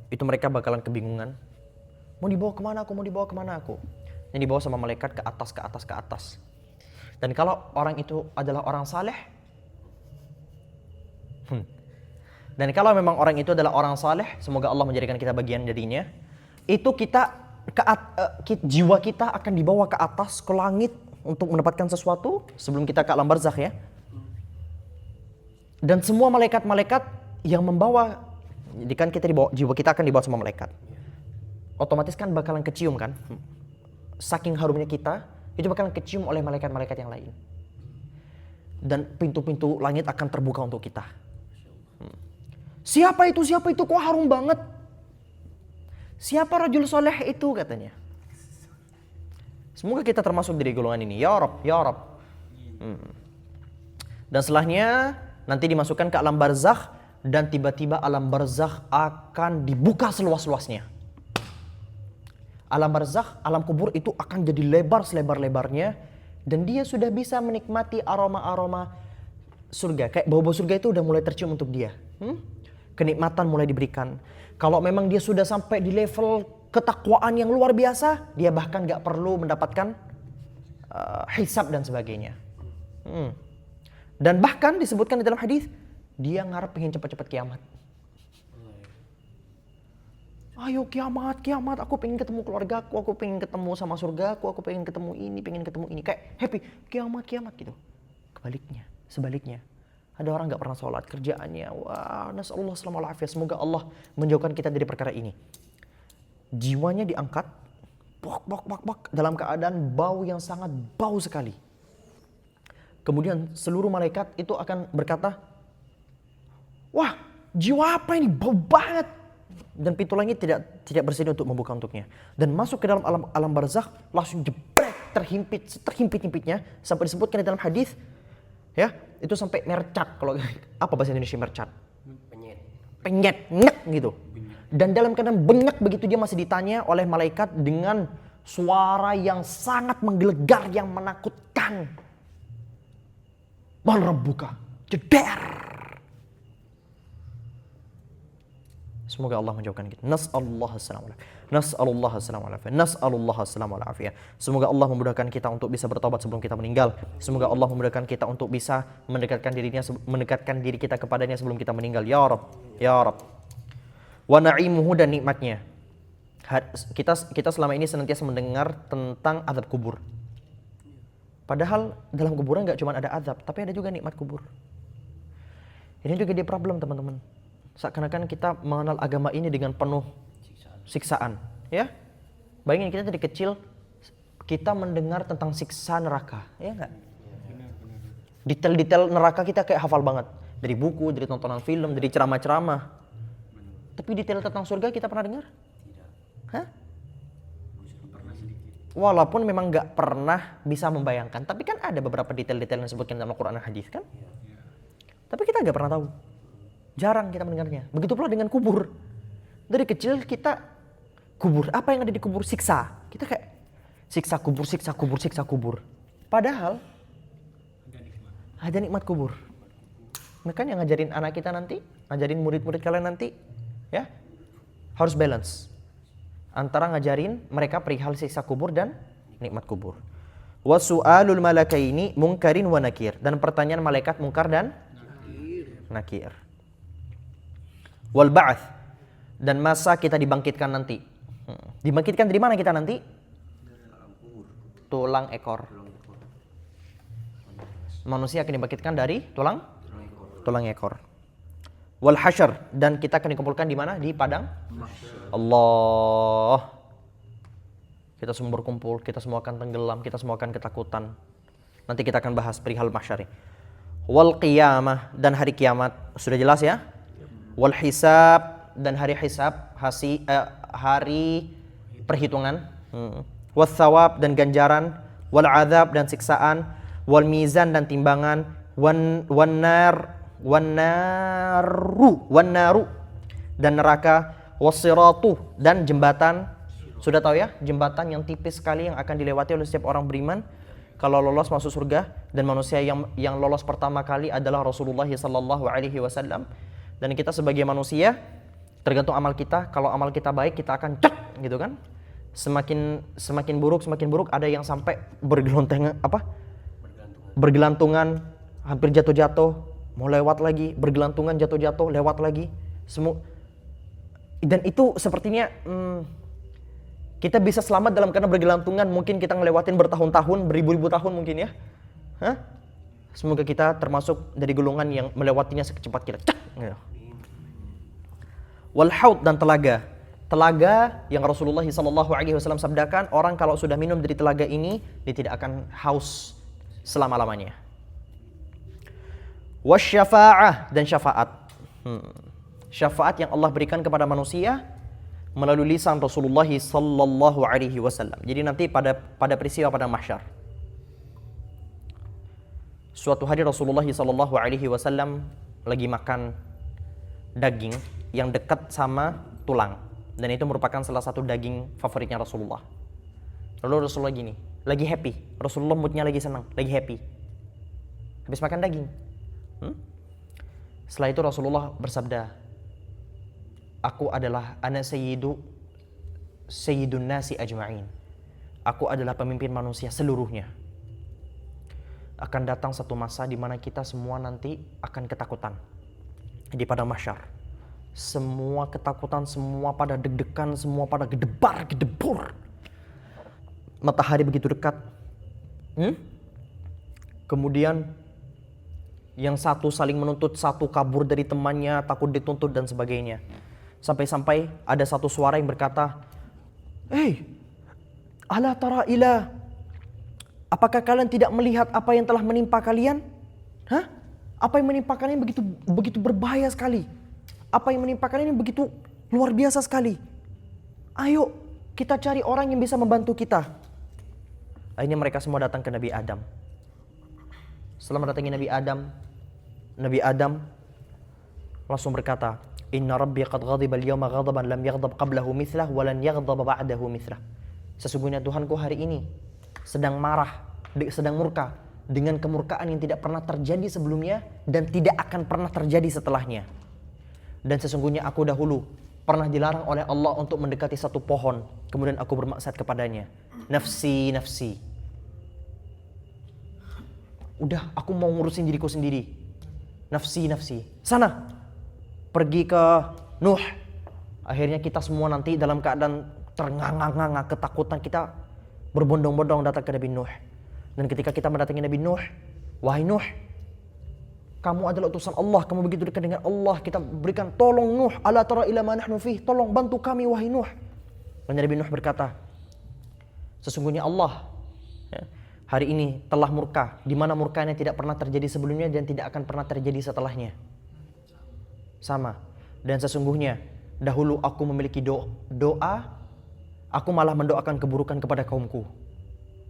itu mereka bakalan kebingungan. Mau dibawa kemana aku? Mau dibawa kemana aku? Yang dibawa sama malaikat ke atas, ke atas, ke atas. Dan kalau orang itu adalah orang saleh, dan kalau memang orang itu adalah orang saleh, semoga Allah menjadikan kita bagian darinya, itu jiwa kita akan dibawa ke atas, ke langit untuk mendapatkan sesuatu sebelum kita ke alam barzakh, ya. Dan semua malaikat-malaikat yang membawa, jadi kan kita dibawa, jiwa kita akan dibawa sama malaikat. Otomatis kan bakalan kecium kan? Saking harumnya kita, itu bakalan kecium oleh malaikat-malaikat yang lain. Dan pintu-pintu langit akan terbuka untuk kita. Siapa itu? Siapa itu? Kok harum banget? Siapa rajul soleh itu, katanya. Semoga kita termasuk dari golongan ini. Ya Rabb, ya Rabb. Dan setelahnya nanti dimasukkan ke alam barzakh, dan tiba-tiba alam barzakh akan dibuka seluas-luasnya. Alam barzakh, alam kubur itu akan jadi lebar selebar-lebarnya, dan dia sudah bisa menikmati aroma-aroma surga. Kayak bau-bau surga itu udah mulai tercium untuk dia. Kenikmatan mulai diberikan. Kalau memang dia sudah sampai di level ketakwaan yang luar biasa, dia bahkan gak perlu mendapatkan hisab dan sebagainya. Dan bahkan disebutkan di dalam hadis, dia ngarep pengen cepat-cepat kiamat. Ayo kiamat, kiamat, aku pengen ketemu keluargaku, aku pengen ketemu sama surgaku, aku pengen ketemu ini, pengen ketemu ini. Kayak happy, kiamat, kiamat gitu. Sebaliknya. Ada orang gak pernah sholat, kerjaannya, wah, nasallallahu alaihi wasallam. Semoga Allah menjauhkan kita dari perkara ini. Jiwanya diangkat, bok, dalam keadaan bau yang sangat bau sekali. Kemudian seluruh malaikat itu akan berkata, wah, jiwa apa ini, bau banget. Dan pintu langit tidak bersedia untuk membuka untuknya. Dan masuk ke dalam alam barzakh, langsung jebrek, terhimpit-himpitnya, sampai disebutkan di dalam hadis, ya, itu sampai mercat. Kalau apa bahasa Indonesia mercat? Penyet, nyek gitu. Dan dalam keadaan benyak begitu dia masih ditanya oleh malaikat dengan suara yang sangat menggelegar, yang menakutkan. Man rabbuka, jeder. Semoga Allah menjauhkan kita. Nas'alullah assalamu alaihi. Semoga Allah memudahkan kita untuk bisa bertobat sebelum kita meninggal. Semoga Allah memudahkan kita untuk bisa mendekatkan diri kita kepadanya sebelum kita meninggal. Ya Rabb, ya Rabb. Wa na'imuhu, dan nikmatnya. Kita selama ini senantiasa mendengar tentang azab kubur. Padahal dalam kuburan gak cuma ada azab, tapi ada juga nikmat kubur. Ini juga dia problem, teman-teman. Seakan-akan kita mengenal agama ini dengan penuh siksaan, ya. Bayangin kita dari kecil kita mendengar tentang siksa neraka, ya enggak? Detail-detail neraka kita kayak hafal banget, dari buku, dari tontonan film, dari ceramah-ceramah. Tapi detail tentang surga kita pernah dengar? Tidak. Hah? Pernah sedikit. Walaupun memang nggak pernah bisa membayangkan, tapi kan ada beberapa detail-detail yang disebutkan dalam Al-Quran dan Hadis kan? Tapi kita nggak pernah tahu. Jarang kita mendengarnya. Begitu pula dengan kubur. Dari kecil kita kubur. Apa yang ada di kubur? Siksa. Kita kayak siksa kubur, siksa kubur, siksa kubur. Padahal ada nikmat kubur. Makanya yang ngajarin anak kita nanti, ngajarin murid-murid kalian nanti, ya harus balance antara ngajarin mereka perihal siksa kubur dan nikmat kubur. Wa su'alul malakaini munkarin wa nakir, dan pertanyaan malaikat munkar dan nakir. Wal ba'ats, dan masa kita dibangkitkan nanti. Dibangkitkan dari mana kita nanti? Tulang ekor. Manusia akan dibangkitkan dari tulang ekor. Wal hasyr, dan kita akan dikumpulkan di mana? Di padang Allah. Kita semua berkumpul, kita semua akan tenggelam, kita semua akan ketakutan. Nanti kita akan bahas perihal mahsyar. Wal qiyamah, dan hari kiamat. Sudah jelas ya? Wal hisab, dan hari hisab, hari perhitungan. Was thawab, dan ganjaran. Wal azab, dan siksaan. Wal mizan, dan timbangan. Wan naru, dan neraka. Wasiratu, dan jembatan. Sudah tahu ya, jembatan yang tipis sekali yang akan dilewati oleh setiap orang beriman kalau lolos masuk surga, dan manusia yang lolos pertama kali adalah Rasulullah sallallahu alaihi wasallam. Dan kita sebagai manusia tergantung amal kita. Kalau amal kita baik, kita akan cek gitu kan. Semakin buruk ada yang sampai bergelantungan, hampir jatuh-jatuh, mau lewat lagi, bergelantungan, jatuh-jatuh, lewat lagi. Dan itu sepertinya kita bisa selamat dalam keadaan bergelantungan. Mungkin kita ngelewatin bertahun-tahun, beribu-ribu tahun mungkin ya. Semoga kita termasuk dari golongan yang melewatinya secepat kita. Cek. Wal haud, dan telaga. Telaga yang Rasulullah SAW sabdakan, orang kalau sudah minum dari telaga ini, dia tidak akan haus selama-lamanya. Wasyafa'ah, dan syafaat. Syafaat yang Allah berikan kepada manusia melalui lisan Rasulullah sallallahu alaihi wasallam. Jadi nanti pada peristiwa padang mahsyar. Suatu hari Rasulullah sallallahu alaihi wasallam lagi makan daging yang dekat sama tulang, dan itu merupakan salah satu daging favoritnya Rasulullah. Lalu Rasulullah gini, lagi happy. Rasulullah moodnya lagi senang, lagi happy. Habis makan daging. Setelah itu Rasulullah bersabda, aku adalah sayyidun nasi ajma'in. Aku adalah pemimpin manusia seluruhnya. Akan datang satu masa di mana kita semua nanti akan ketakutan di padang mahsyar. Semua ketakutan, semua pada deg-degan, semua pada gedebur. Matahari begitu dekat. Kemudian yang satu saling menuntut, satu kabur dari temannya, takut dituntut dan sebagainya. Sampai-sampai ada satu suara yang berkata, ala tara ila, apakah kalian tidak melihat apa yang telah menimpa kalian? Apa yang menimpa kalian begitu berbahaya sekali. Apa yang menimpa kalian ini begitu luar biasa sekali. Ayo kita cari orang yang bisa membantu kita. Akhirnya mereka semua datang ke Nabi Adam. Setelah mendatangi Nabi Adam langsung berkata, Inna Rabbi qad ghadiba al-yawma ghadaban lam yaghdab qablahu mithlah wa lan yaghdab ba'dahu mithlah. Sesungguhnya Tuhanku hari ini sedang marah, sedang murka dengan kemurkaan yang tidak pernah terjadi sebelumnya dan tidak akan pernah terjadi setelahnya. Dan sesungguhnya aku dahulu pernah dilarang oleh Allah untuk mendekati satu pohon, kemudian aku bermaksiat kepadanya. Nafsi, nafsi. Udah, aku mau ngurusin diriku sendiri. Nafsi, nafsi. Sana, pergi ke Nuh. Akhirnya kita semua nanti dalam keadaan ternganga-nganga, ketakutan, kita berbondong-bondong datang ke Nabi Nuh. Dan ketika kita mendatangi Nabi Nuh, wahai Nuh, kamu adalah utusan Allah, kamu begitu dekat dengan Allah, kita berikan tolong Nuh, ala tara ila ma nahnu fih, tolong bantu kami wahai Nuh. Dan Nabi Nuh berkata, sesungguhnya Allah hari ini telah murka, di mana murkanya tidak pernah terjadi sebelumnya dan tidak akan pernah terjadi setelahnya. Sama. Dan sesungguhnya dahulu aku memiliki doa, aku malah mendoakan keburukan kepada kaumku.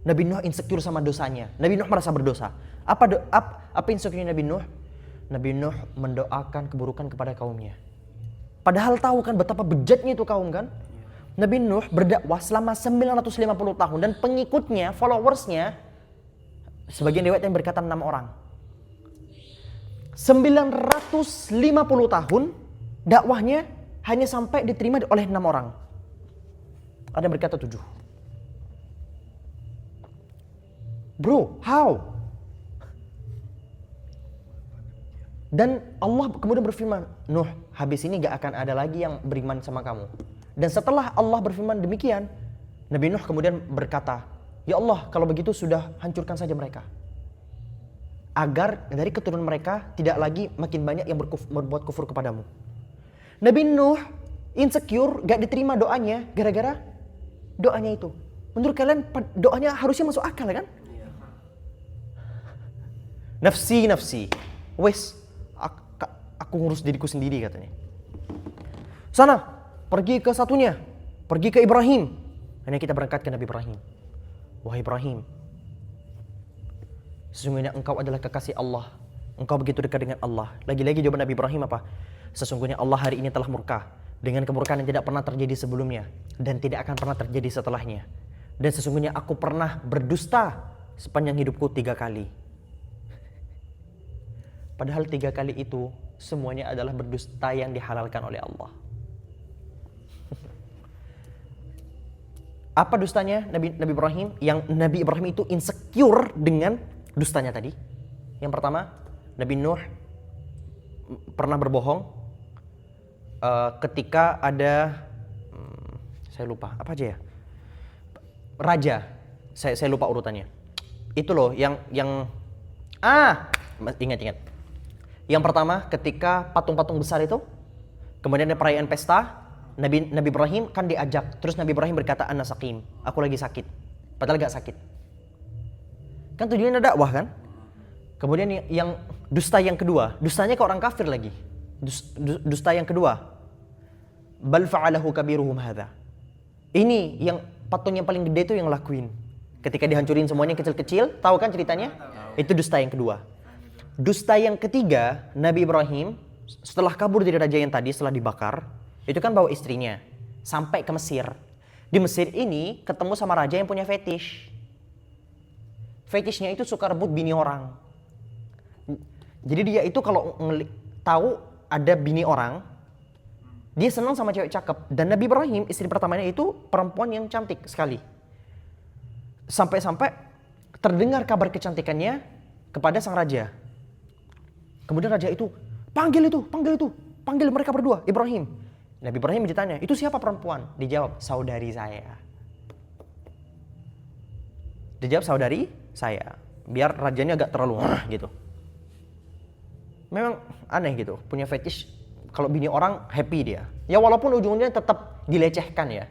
Nabi Nuh insecure sama dosanya. Nabi Nuh merasa berdosa. Apa insecure Nabi Nuh? Nabi Nuh mendoakan keburukan kepada kaumnya. Padahal tahu kan betapa bejatnya itu kaum kan? Nabi Nuh berdakwah selama 950 tahun dan pengikutnya, followersnya, sebagian riwayat yang berkata 6 orang. 950 tahun dakwahnya hanya sampai diterima oleh 6 orang. Ada yang berkata 7. Bro, how? Dan Allah kemudian berfirman, Nuh, habis ini gak akan ada lagi yang beriman sama kamu. Dan setelah Allah berfirman demikian, Nabi Nuh kemudian berkata, ya Allah, kalau begitu sudah hancurkan saja mereka. Agar dari keturunan mereka tidak lagi makin banyak yang berbuat kufur kepadamu. Nabi Nuh insecure, gak diterima doanya gara-gara doanya itu. Menurut kalian doanya harusnya masuk akal kan? Nafsi, wes, aku ngurus diriku sendiri katanya. Sana, pergi ke satunya, pergi ke Ibrahim. Ini kita berangkat ke Nabi Ibrahim. Wahai Ibrahim, sesungguhnya engkau adalah kekasih Allah. Engkau begitu dekat dengan Allah. Lagi-lagi jawaban Nabi Ibrahim apa? Sesungguhnya Allah hari ini telah murka dengan kemurkaan yang tidak pernah terjadi sebelumnya dan tidak akan pernah terjadi setelahnya. Dan sesungguhnya aku pernah berdusta sepanjang hidupku 3 kali. Padahal 3 kali itu semuanya adalah berdusta yang dihalalkan oleh Allah. Apa dustanya Nabi Ibrahim? Yang Nabi Ibrahim itu insecure dengan dustanya tadi. Yang pertama, Nabi Nuh pernah berbohong ketika ada saya lupa apa aja ya, raja. Saya lupa urutannya. Itu loh yang ingat. Yang pertama ketika patung-patung besar itu, kemudian ada perayaan pesta, Nabi Ibrahim kan diajak, terus Nabi Ibrahim berkata ana sakim, aku lagi sakit, padahal gak sakit. Kan tujuannya dakwah kan? Kemudian yang dusta yang kedua, dustanya ke orang kafir lagi. Dusta yang kedua, bal fa'alahu kabiruhum hadza. Ini yang patung yang paling gede itu yang lakuin. Ketika dihancurin semuanya kecil-kecil, tahu kan ceritanya? Itu dusta yang kedua. Dusta yang ketiga, Nabi Ibrahim setelah kabur dari raja yang tadi, setelah dibakar, itu kan bawa istrinya sampai ke Mesir. Di Mesir ini ketemu sama raja yang punya fetish. Fetishnya itu suka rebut bini orang. Jadi dia itu kalau tahu ada bini orang, dia senang sama cewek cakep. Dan Nabi Ibrahim, istri pertamanya itu perempuan yang cantik sekali. Sampai-sampai terdengar kabar kecantikannya kepada sang raja. Kemudian raja itu, panggil mereka berdua, Ibrahim. Nabi Ibrahim ditanya, itu siapa perempuan? Dijawab, saudari saya. Dijawab, saudari saya. Biar rajanya agak terlalu gitu. Memang aneh gitu, punya fetish. Kalau bini orang happy dia. Ya walaupun ujungnya tetap dilecehkan ya.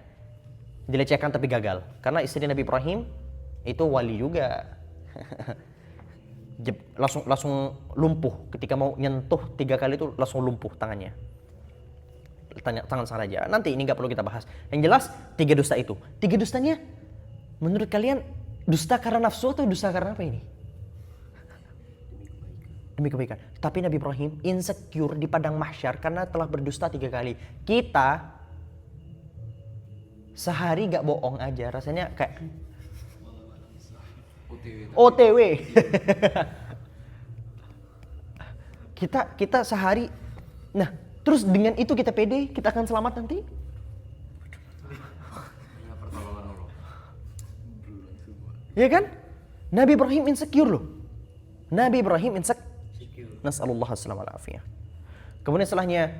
Dilecehkan tapi gagal. Karena istri Nabi Ibrahim itu wali juga. Langsung lumpuh ketika mau nyentuh 3 kali itu langsung lumpuh tangannya. Tangan sang raja. Nanti ini nggak perlu kita bahas. Yang jelas 3 dusta itu. 3 dustanya menurut kalian dusta karena nafsu atau dusta karena apa ini? Demi kebaikan. Tapi Nabi Ibrahim insecure di padang mahsyar karena telah berdusta 3 kali. Kita sehari gak bohong aja rasanya kayak OTW. kita sehari. Nah, terus dengan itu kita pede, kita akan selamat nanti? Ya kan? Nabi Ibrahim insecure loh. Nabi Ibrahim insecure. Nas'alullah as-salamah al-afiyah. Kemudian setelahnya,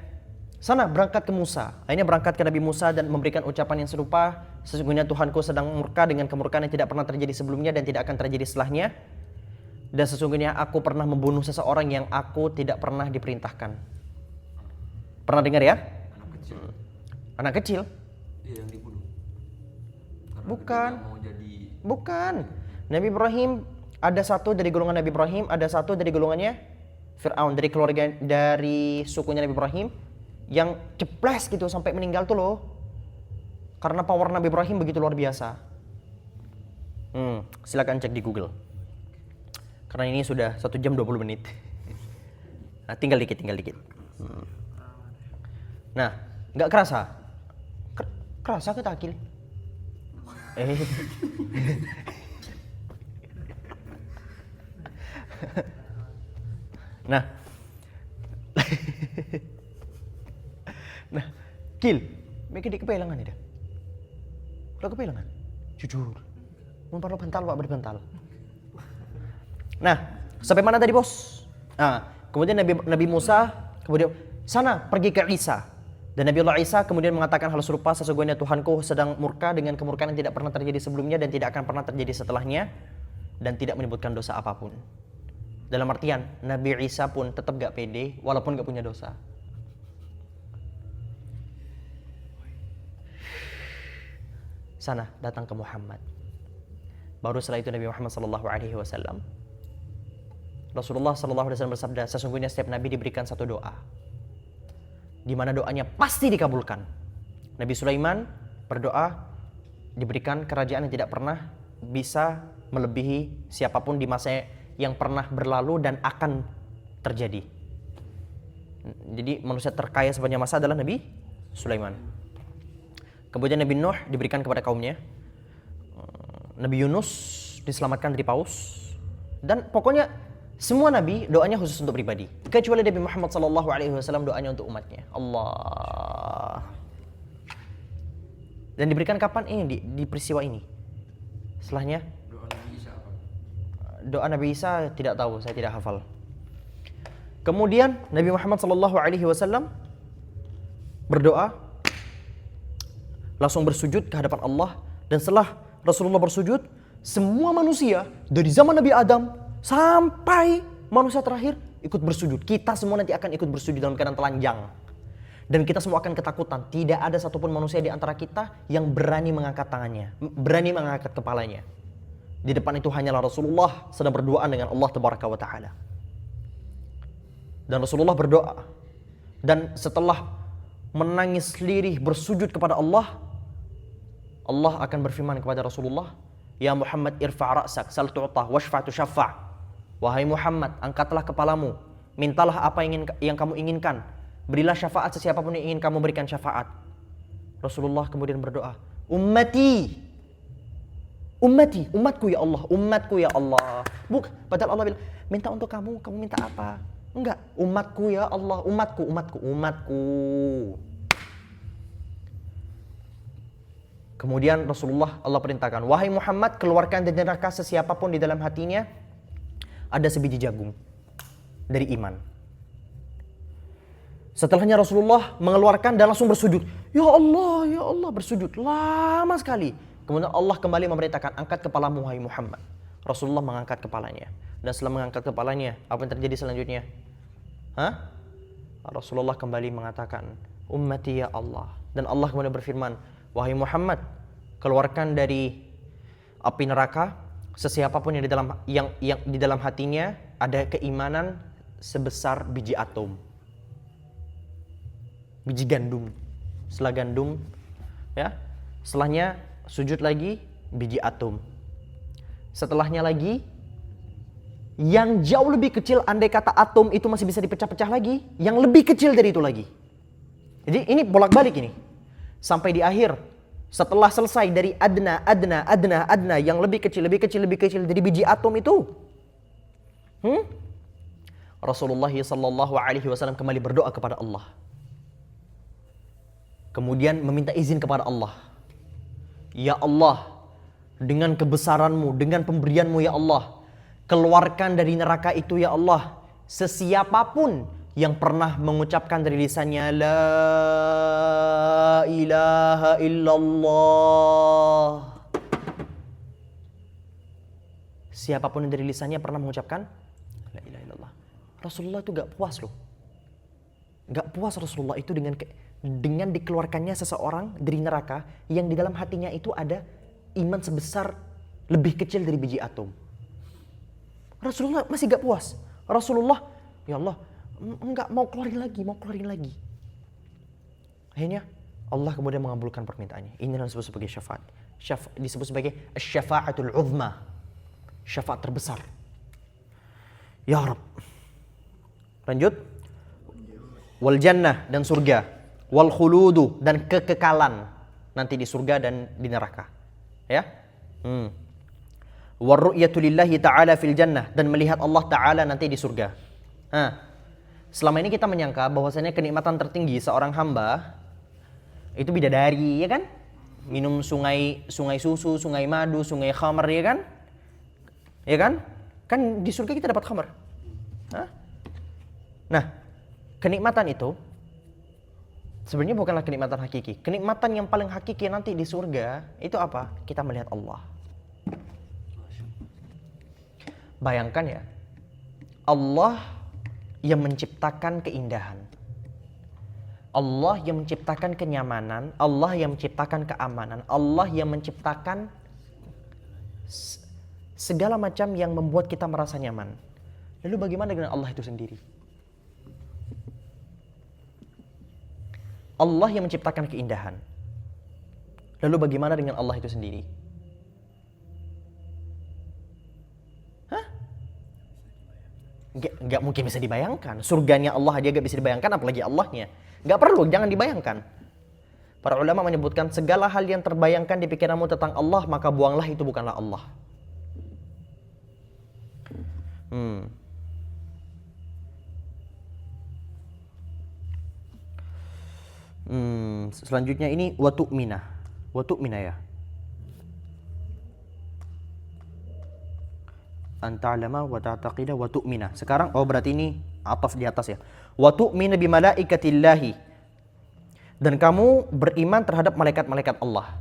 sana berangkat ke Musa. Akhirnya berangkat ke Nabi Musa dan memberikan ucapan yang serupa. Sesungguhnya Tuhanku sedang murka dengan kemurkaan yang tidak pernah terjadi sebelumnya dan tidak akan terjadi setelahnya. Dan sesungguhnya aku pernah membunuh seseorang yang aku tidak pernah diperintahkan. Pernah dengar ya? Anak kecil. Iya, yang dibunuh. Karena Bukan. mau jadi Bukan. Nabi Ibrahim ada satu dari golongan Nabi Ibrahim, ada satu dari golongannya Fir'aun, dari keluarga, dari sukunya Nabi Ibrahim. yang ceples gitu sampai meninggal tuh loh. Karena power Nabi Ibrahim begitu luar biasa. Silakan cek di Google. Karena ini sudah 1 jam 20 menit. Nah, tinggal dikit. Nah, nggak kerasa? Kerasa ke takil? Nah, Kil, mereka di kepelangan ya? Udah kepelangan? Jujur. Mau parlo bental, Pak, berbental. Nah, sampai mana tadi, Bos? Nah, kemudian Nabi Musa, kemudian sana pergi ke Isa. Dan Nabi Allah Isa kemudian mengatakan hal serupa, sesungguhnya Tuhanku sedang murka dengan kemurkaan yang tidak pernah terjadi sebelumnya dan tidak akan pernah terjadi setelahnya, dan tidak menyebutkan dosa apapun. Dalam artian, Nabi Isa pun tetap gak pede walaupun gak punya dosa. Sana, datang ke Muhammad. Baru setelah itu Nabi Muhammad SAW, Rasulullah SAW bersabda, sesungguhnya setiap Nabi diberikan satu doa, di mana doanya pasti dikabulkan. Nabi Sulaiman berdoa diberikan kerajaan yang tidak pernah bisa melebihi siapapun di masa yang pernah berlalu dan akan terjadi. Jadi manusia terkaya sepanjang masa adalah Nabi Sulaiman. Kemudian Nabi Nuh diberikan kepada kaumnya. Nabi Yunus diselamatkan dari paus. Dan pokoknya semua nabi doanya khusus untuk pribadi, kecuali Nabi Muhammad SAW doanya untuk umatnya. Allah. Dan diberikan kapan ini di peristiwa ini? Setelahnya? Doa Nabi Isa apa? Doa Nabi Isa tidak tahu, saya tidak hafal. Kemudian Nabi Muhammad SAW berdoa, langsung bersujud ke hadapan Allah. Dan setelah Rasulullah bersujud, semua manusia dari zaman Nabi Adam sampai manusia terakhir ikut bersujud. Kita semua nanti akan ikut bersujud dalam keadaan telanjang. Dan kita semua akan ketakutan. Tidak ada satupun manusia di antara kita yang berani mengangkat tangannya, berani mengangkat kepalanya. Di depan itu hanyalah Rasulullah sedang berdoa dengan Allah Tabaraka wa Ta'ala. Dan Rasulullah berdoa. Dan setelah menangis lirih bersujud kepada Allah, Allah akan berfirman kepada Rasulullah, ya Muhammad irfa' ra'sak sal tu'tah washfa' tushaffa'. Wahai Muhammad, angkatlah kepalamu, mintalah apa yang kamu inginkan, berilah syafaat sesiapapun yang ingin kamu berikan syafaat. Rasulullah kemudian berdoa, ummati, umatku ya Allah, umatku ya Allah. Padahal Allah bilang, minta untuk kamu minta apa? Enggak, umatku ya Allah, umatku. Kemudian Rasulullah Allah perintahkan, wahai Muhammad, keluarkan dari neraka sesiapapun di dalam hatinya ada sebiji jagung dari iman. Setelahnya Rasulullah mengeluarkan dan langsung bersujud. Ya Allah bersujud lama sekali. Kemudian Allah kembali memerintahkan, angkat kepalamu wahai Muhammad. Rasulullah mengangkat kepalanya. Dan setelah mengangkat kepalanya, apa yang terjadi selanjutnya? Rasulullah kembali mengatakan, ummati ya Allah. Dan Allah kemudian berfirman, wahai Muhammad, keluarkan dari api neraka sesiapapun yang di dalam hatinya ada keimanan sebesar biji atom. Biji gandum. Setelah gandum, ya. Setelahnya sujud lagi biji atom. Setelahnya lagi yang jauh lebih kecil, andai kata atom itu masih bisa dipecah-pecah lagi, yang lebih kecil dari itu lagi. Jadi ini bolak-balik ini. Sampai di akhir, setelah selesai dari adna yang lebih kecil dari biji atom itu, Rasulullah SAW kembali berdoa kepada Allah. Kemudian meminta izin kepada Allah. Ya Allah, dengan kebesaranmu, dengan pemberianmu ya Allah, keluarkan dari neraka itu ya Allah sesiapapun yang pernah mengucapkan dari lisannya la ilaha illallah. Siapapun yang dari lisannya pernah mengucapkan la ilaha illallah. Rasulullah itu gak puas loh. Gak puas Rasulullah itu dengan dikeluarkannya seseorang dari neraka yang di dalam hatinya itu ada iman sebesar lebih kecil dari biji atom. Rasulullah masih gak puas. Rasulullah, ya Allah, enggak, mau keluarin lagi. Akhirnya Allah kemudian mengabulkan permintaannya. Ini yang disebut sebagai syafaat. Disebut sebagai syafaatul uzma. Syafaat terbesar. Ya Rabb. Lanjut. Wal jannah, dan surga. Wal khuludu, dan kekekalan nanti di surga dan di neraka. Ya. War ru'yatu lillahi ta'ala fil jannah, dan melihat Allah Ta'ala nanti di surga. Selama ini kita menyangka bahwasanya kenikmatan tertinggi seorang hamba itu bidadari, ya kan? Minum sungai susu, sungai madu, sungai khamar, ya kan? Ya kan? Kan di surga kita dapat khamar. Nah, kenikmatan itu sebenarnya bukanlah kenikmatan hakiki. Kenikmatan yang paling hakiki nanti di surga itu apa? Kita melihat Allah. Bayangkan ya, Allah yang menciptakan keindahan, Allah yang menciptakan kenyamanan, Allah yang menciptakan keamanan, Allah yang menciptakan segala macam yang membuat kita merasa nyaman. Lalu bagaimana dengan Allah itu sendiri? Allah yang menciptakan keindahan. Lalu bagaimana dengan Allah itu sendiri? Nggak mungkin bisa dibayangkan. Surganya Allah aja nggak bisa dibayangkan, apalagi Allahnya. Nggak perlu, jangan dibayangkan. Para ulama menyebutkan segala hal yang terbayangkan di pikiranmu tentang Allah, maka buanglah, itu bukanlah Allah. Selanjutnya ini watu'mina ya. Anta'lama wa ta'taqida wa tu'mina. Sekarang berarti ini ataf di atas ya. Wa tu'mina bi malaikatillahi. Dan kamu beriman terhadap malaikat-malaikat Allah.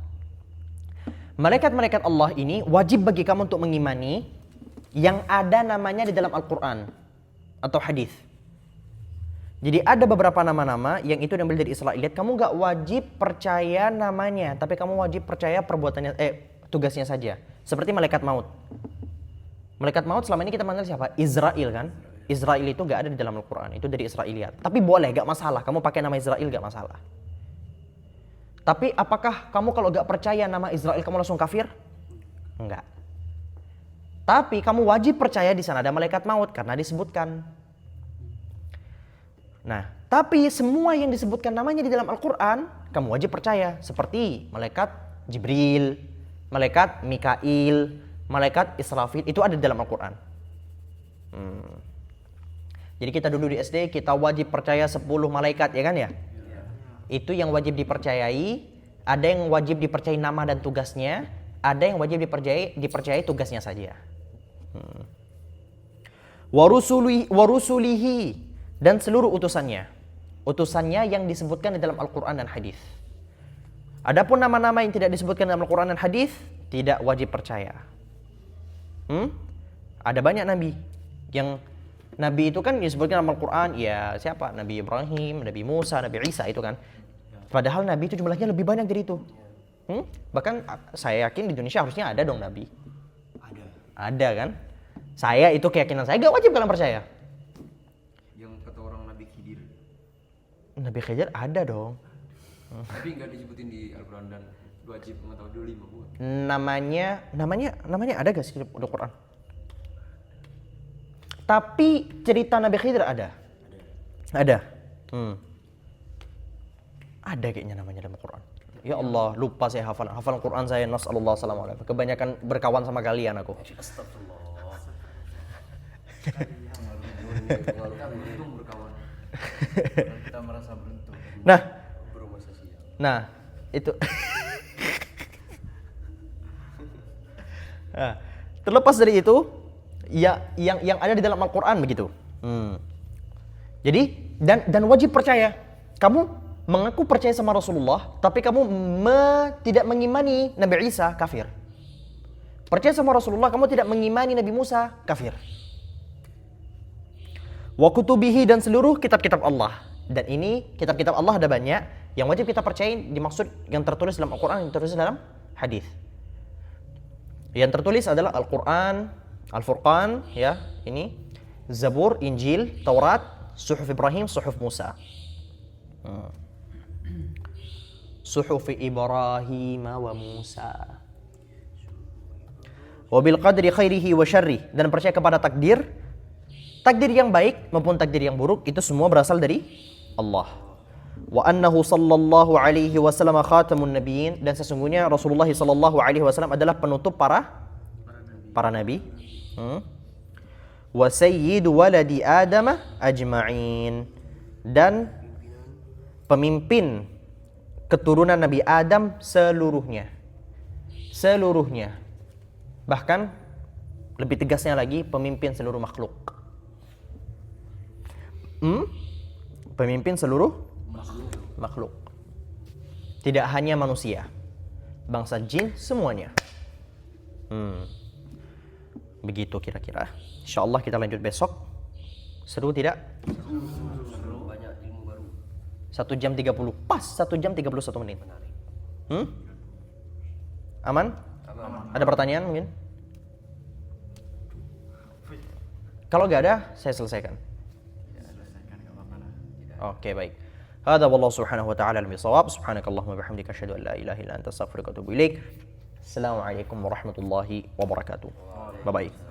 Malaikat-malaikat Allah ini wajib bagi kamu untuk mengimani yang ada namanya di dalam Al-Qur'an atau hadis. Jadi ada beberapa nama-nama yang itu diambil dari Israiliyat. Kamu gak wajib percaya namanya, tapi kamu wajib percaya perbuatannya, tugasnya saja. Seperti malaikat maut. Malaikat maut selama ini kita mengenal siapa? Israel kan? Israel itu gak ada di dalam Al-Quran, itu dari Israiliyat. Tapi boleh, gak masalah, kamu pakai nama Israel gak masalah. Tapi apakah kamu kalau gak percaya nama Israel kamu langsung kafir? Enggak. Tapi kamu wajib percaya di sana ada malaikat maut karena disebutkan. Nah, tapi semua yang disebutkan namanya di dalam Al-Quran kamu wajib percaya. Seperti malaikat Jibril, malaikat Mikail, malaikat Israfil, itu ada di dalam Al-Quran. Jadi kita dulu di SD kita wajib percaya 10 malaikat, ya kan ya? Itu yang wajib dipercayai. Ada yang wajib dipercayai nama dan tugasnya, ada yang wajib dipercayai tugasnya saja. Warusulihi, dan seluruh utusannya yang disebutkan di dalam Al-Quran dan hadis. Adapun nama-nama yang tidak disebutkan dalam Al-Quran dan hadis tidak wajib percaya. Ada banyak nabi yang nabi itu kan disebutkan dalam Al-Quran, ya siapa? Nabi Ibrahim, Nabi Musa, Nabi Isa itu kan. Padahal nabi itu jumlahnya lebih banyak dari itu. Bahkan saya yakin di Indonesia harusnya ada dong nabi. Ada kan? Saya itu keyakinan saya, gak wajib kalian percaya. Yang kata orang Nabi Khidir. Nabi Khidir ada dong. Tapi nggak disebutin di Al-Quran dan wajib mengetahui dulu 5 buah. Namanya ada gak sih di Al-Quran? Tapi cerita Nabi Khidir ada. Ada. Ada kayaknya namanya dalam Al-Quran. Ya Allah, lupa saya hafal Al-Quran saya, nasallallahu alaihi wasallam. Kebanyakan berkawan sama kalian aku. Astagfirullah. Beruntung berkawan. Kita merasa beruntung. Nah, itu. Terlepas dari itu, ya yang ada di dalam Al-Quran begitu. Jadi dan wajib percaya. Kamu mengaku percaya sama Rasulullah, tapi kamu tidak mengimani Nabi Isa, kafir. Percaya sama Rasulullah, kamu tidak mengimani Nabi Musa, kafir. Wa kutubihi, dan seluruh kitab-kitab Allah. Dan ini kitab-kitab Allah ada banyak. Yang wajib kita percaya dimaksud yang tertulis dalam Al-Quran, yang tertulis dalam hadis. Yang tertulis adalah Al-Quran, Al-Furqan, ya, ini Zabur, Injil, Taurat, Suhuf Ibrahim, Suhuf Musa. suhufi Ibrahim wa Musa. Wa bil qadri khairihi wa syarrih, dan percaya kepada takdir. Takdir yang baik maupun takdir yang buruk itu semua berasal dari Allah. Wa annahu sallallahu alaihi wasallam khatamun nabiyyin, dan sesungguhnya Rasulullah sallallahu alaihi wasallam adalah penutup para nabi. Wa sayyidu waladi Adam ajma'in, dan pemimpin keturunan Nabi Adam seluruhnya. Seluruhnya. Bahkan lebih tegasnya lagi, pemimpin seluruh makhluk. Pemimpin seluruh makhluk. Tidak hanya manusia, bangsa jin semuanya. Begitu kira-kira. Insyaallah kita lanjut besok. Seru tidak? Seru, banyak ilmu baru. 1 jam 30. Pas 1 jam 31 menit. Aman? Ada pertanyaan mungkin? Kalau nggak ada, saya selesaikan. Oke, baik. Hada wallahu subhanahu wa ta'ala al-bisawab. Subhanakallahumma bihamdika asyhadu an la ilaha illa anta astaghfiruka wa atubu ilaik. Assalamualaikum warahmatullahi wabarakatuh. Bye bye.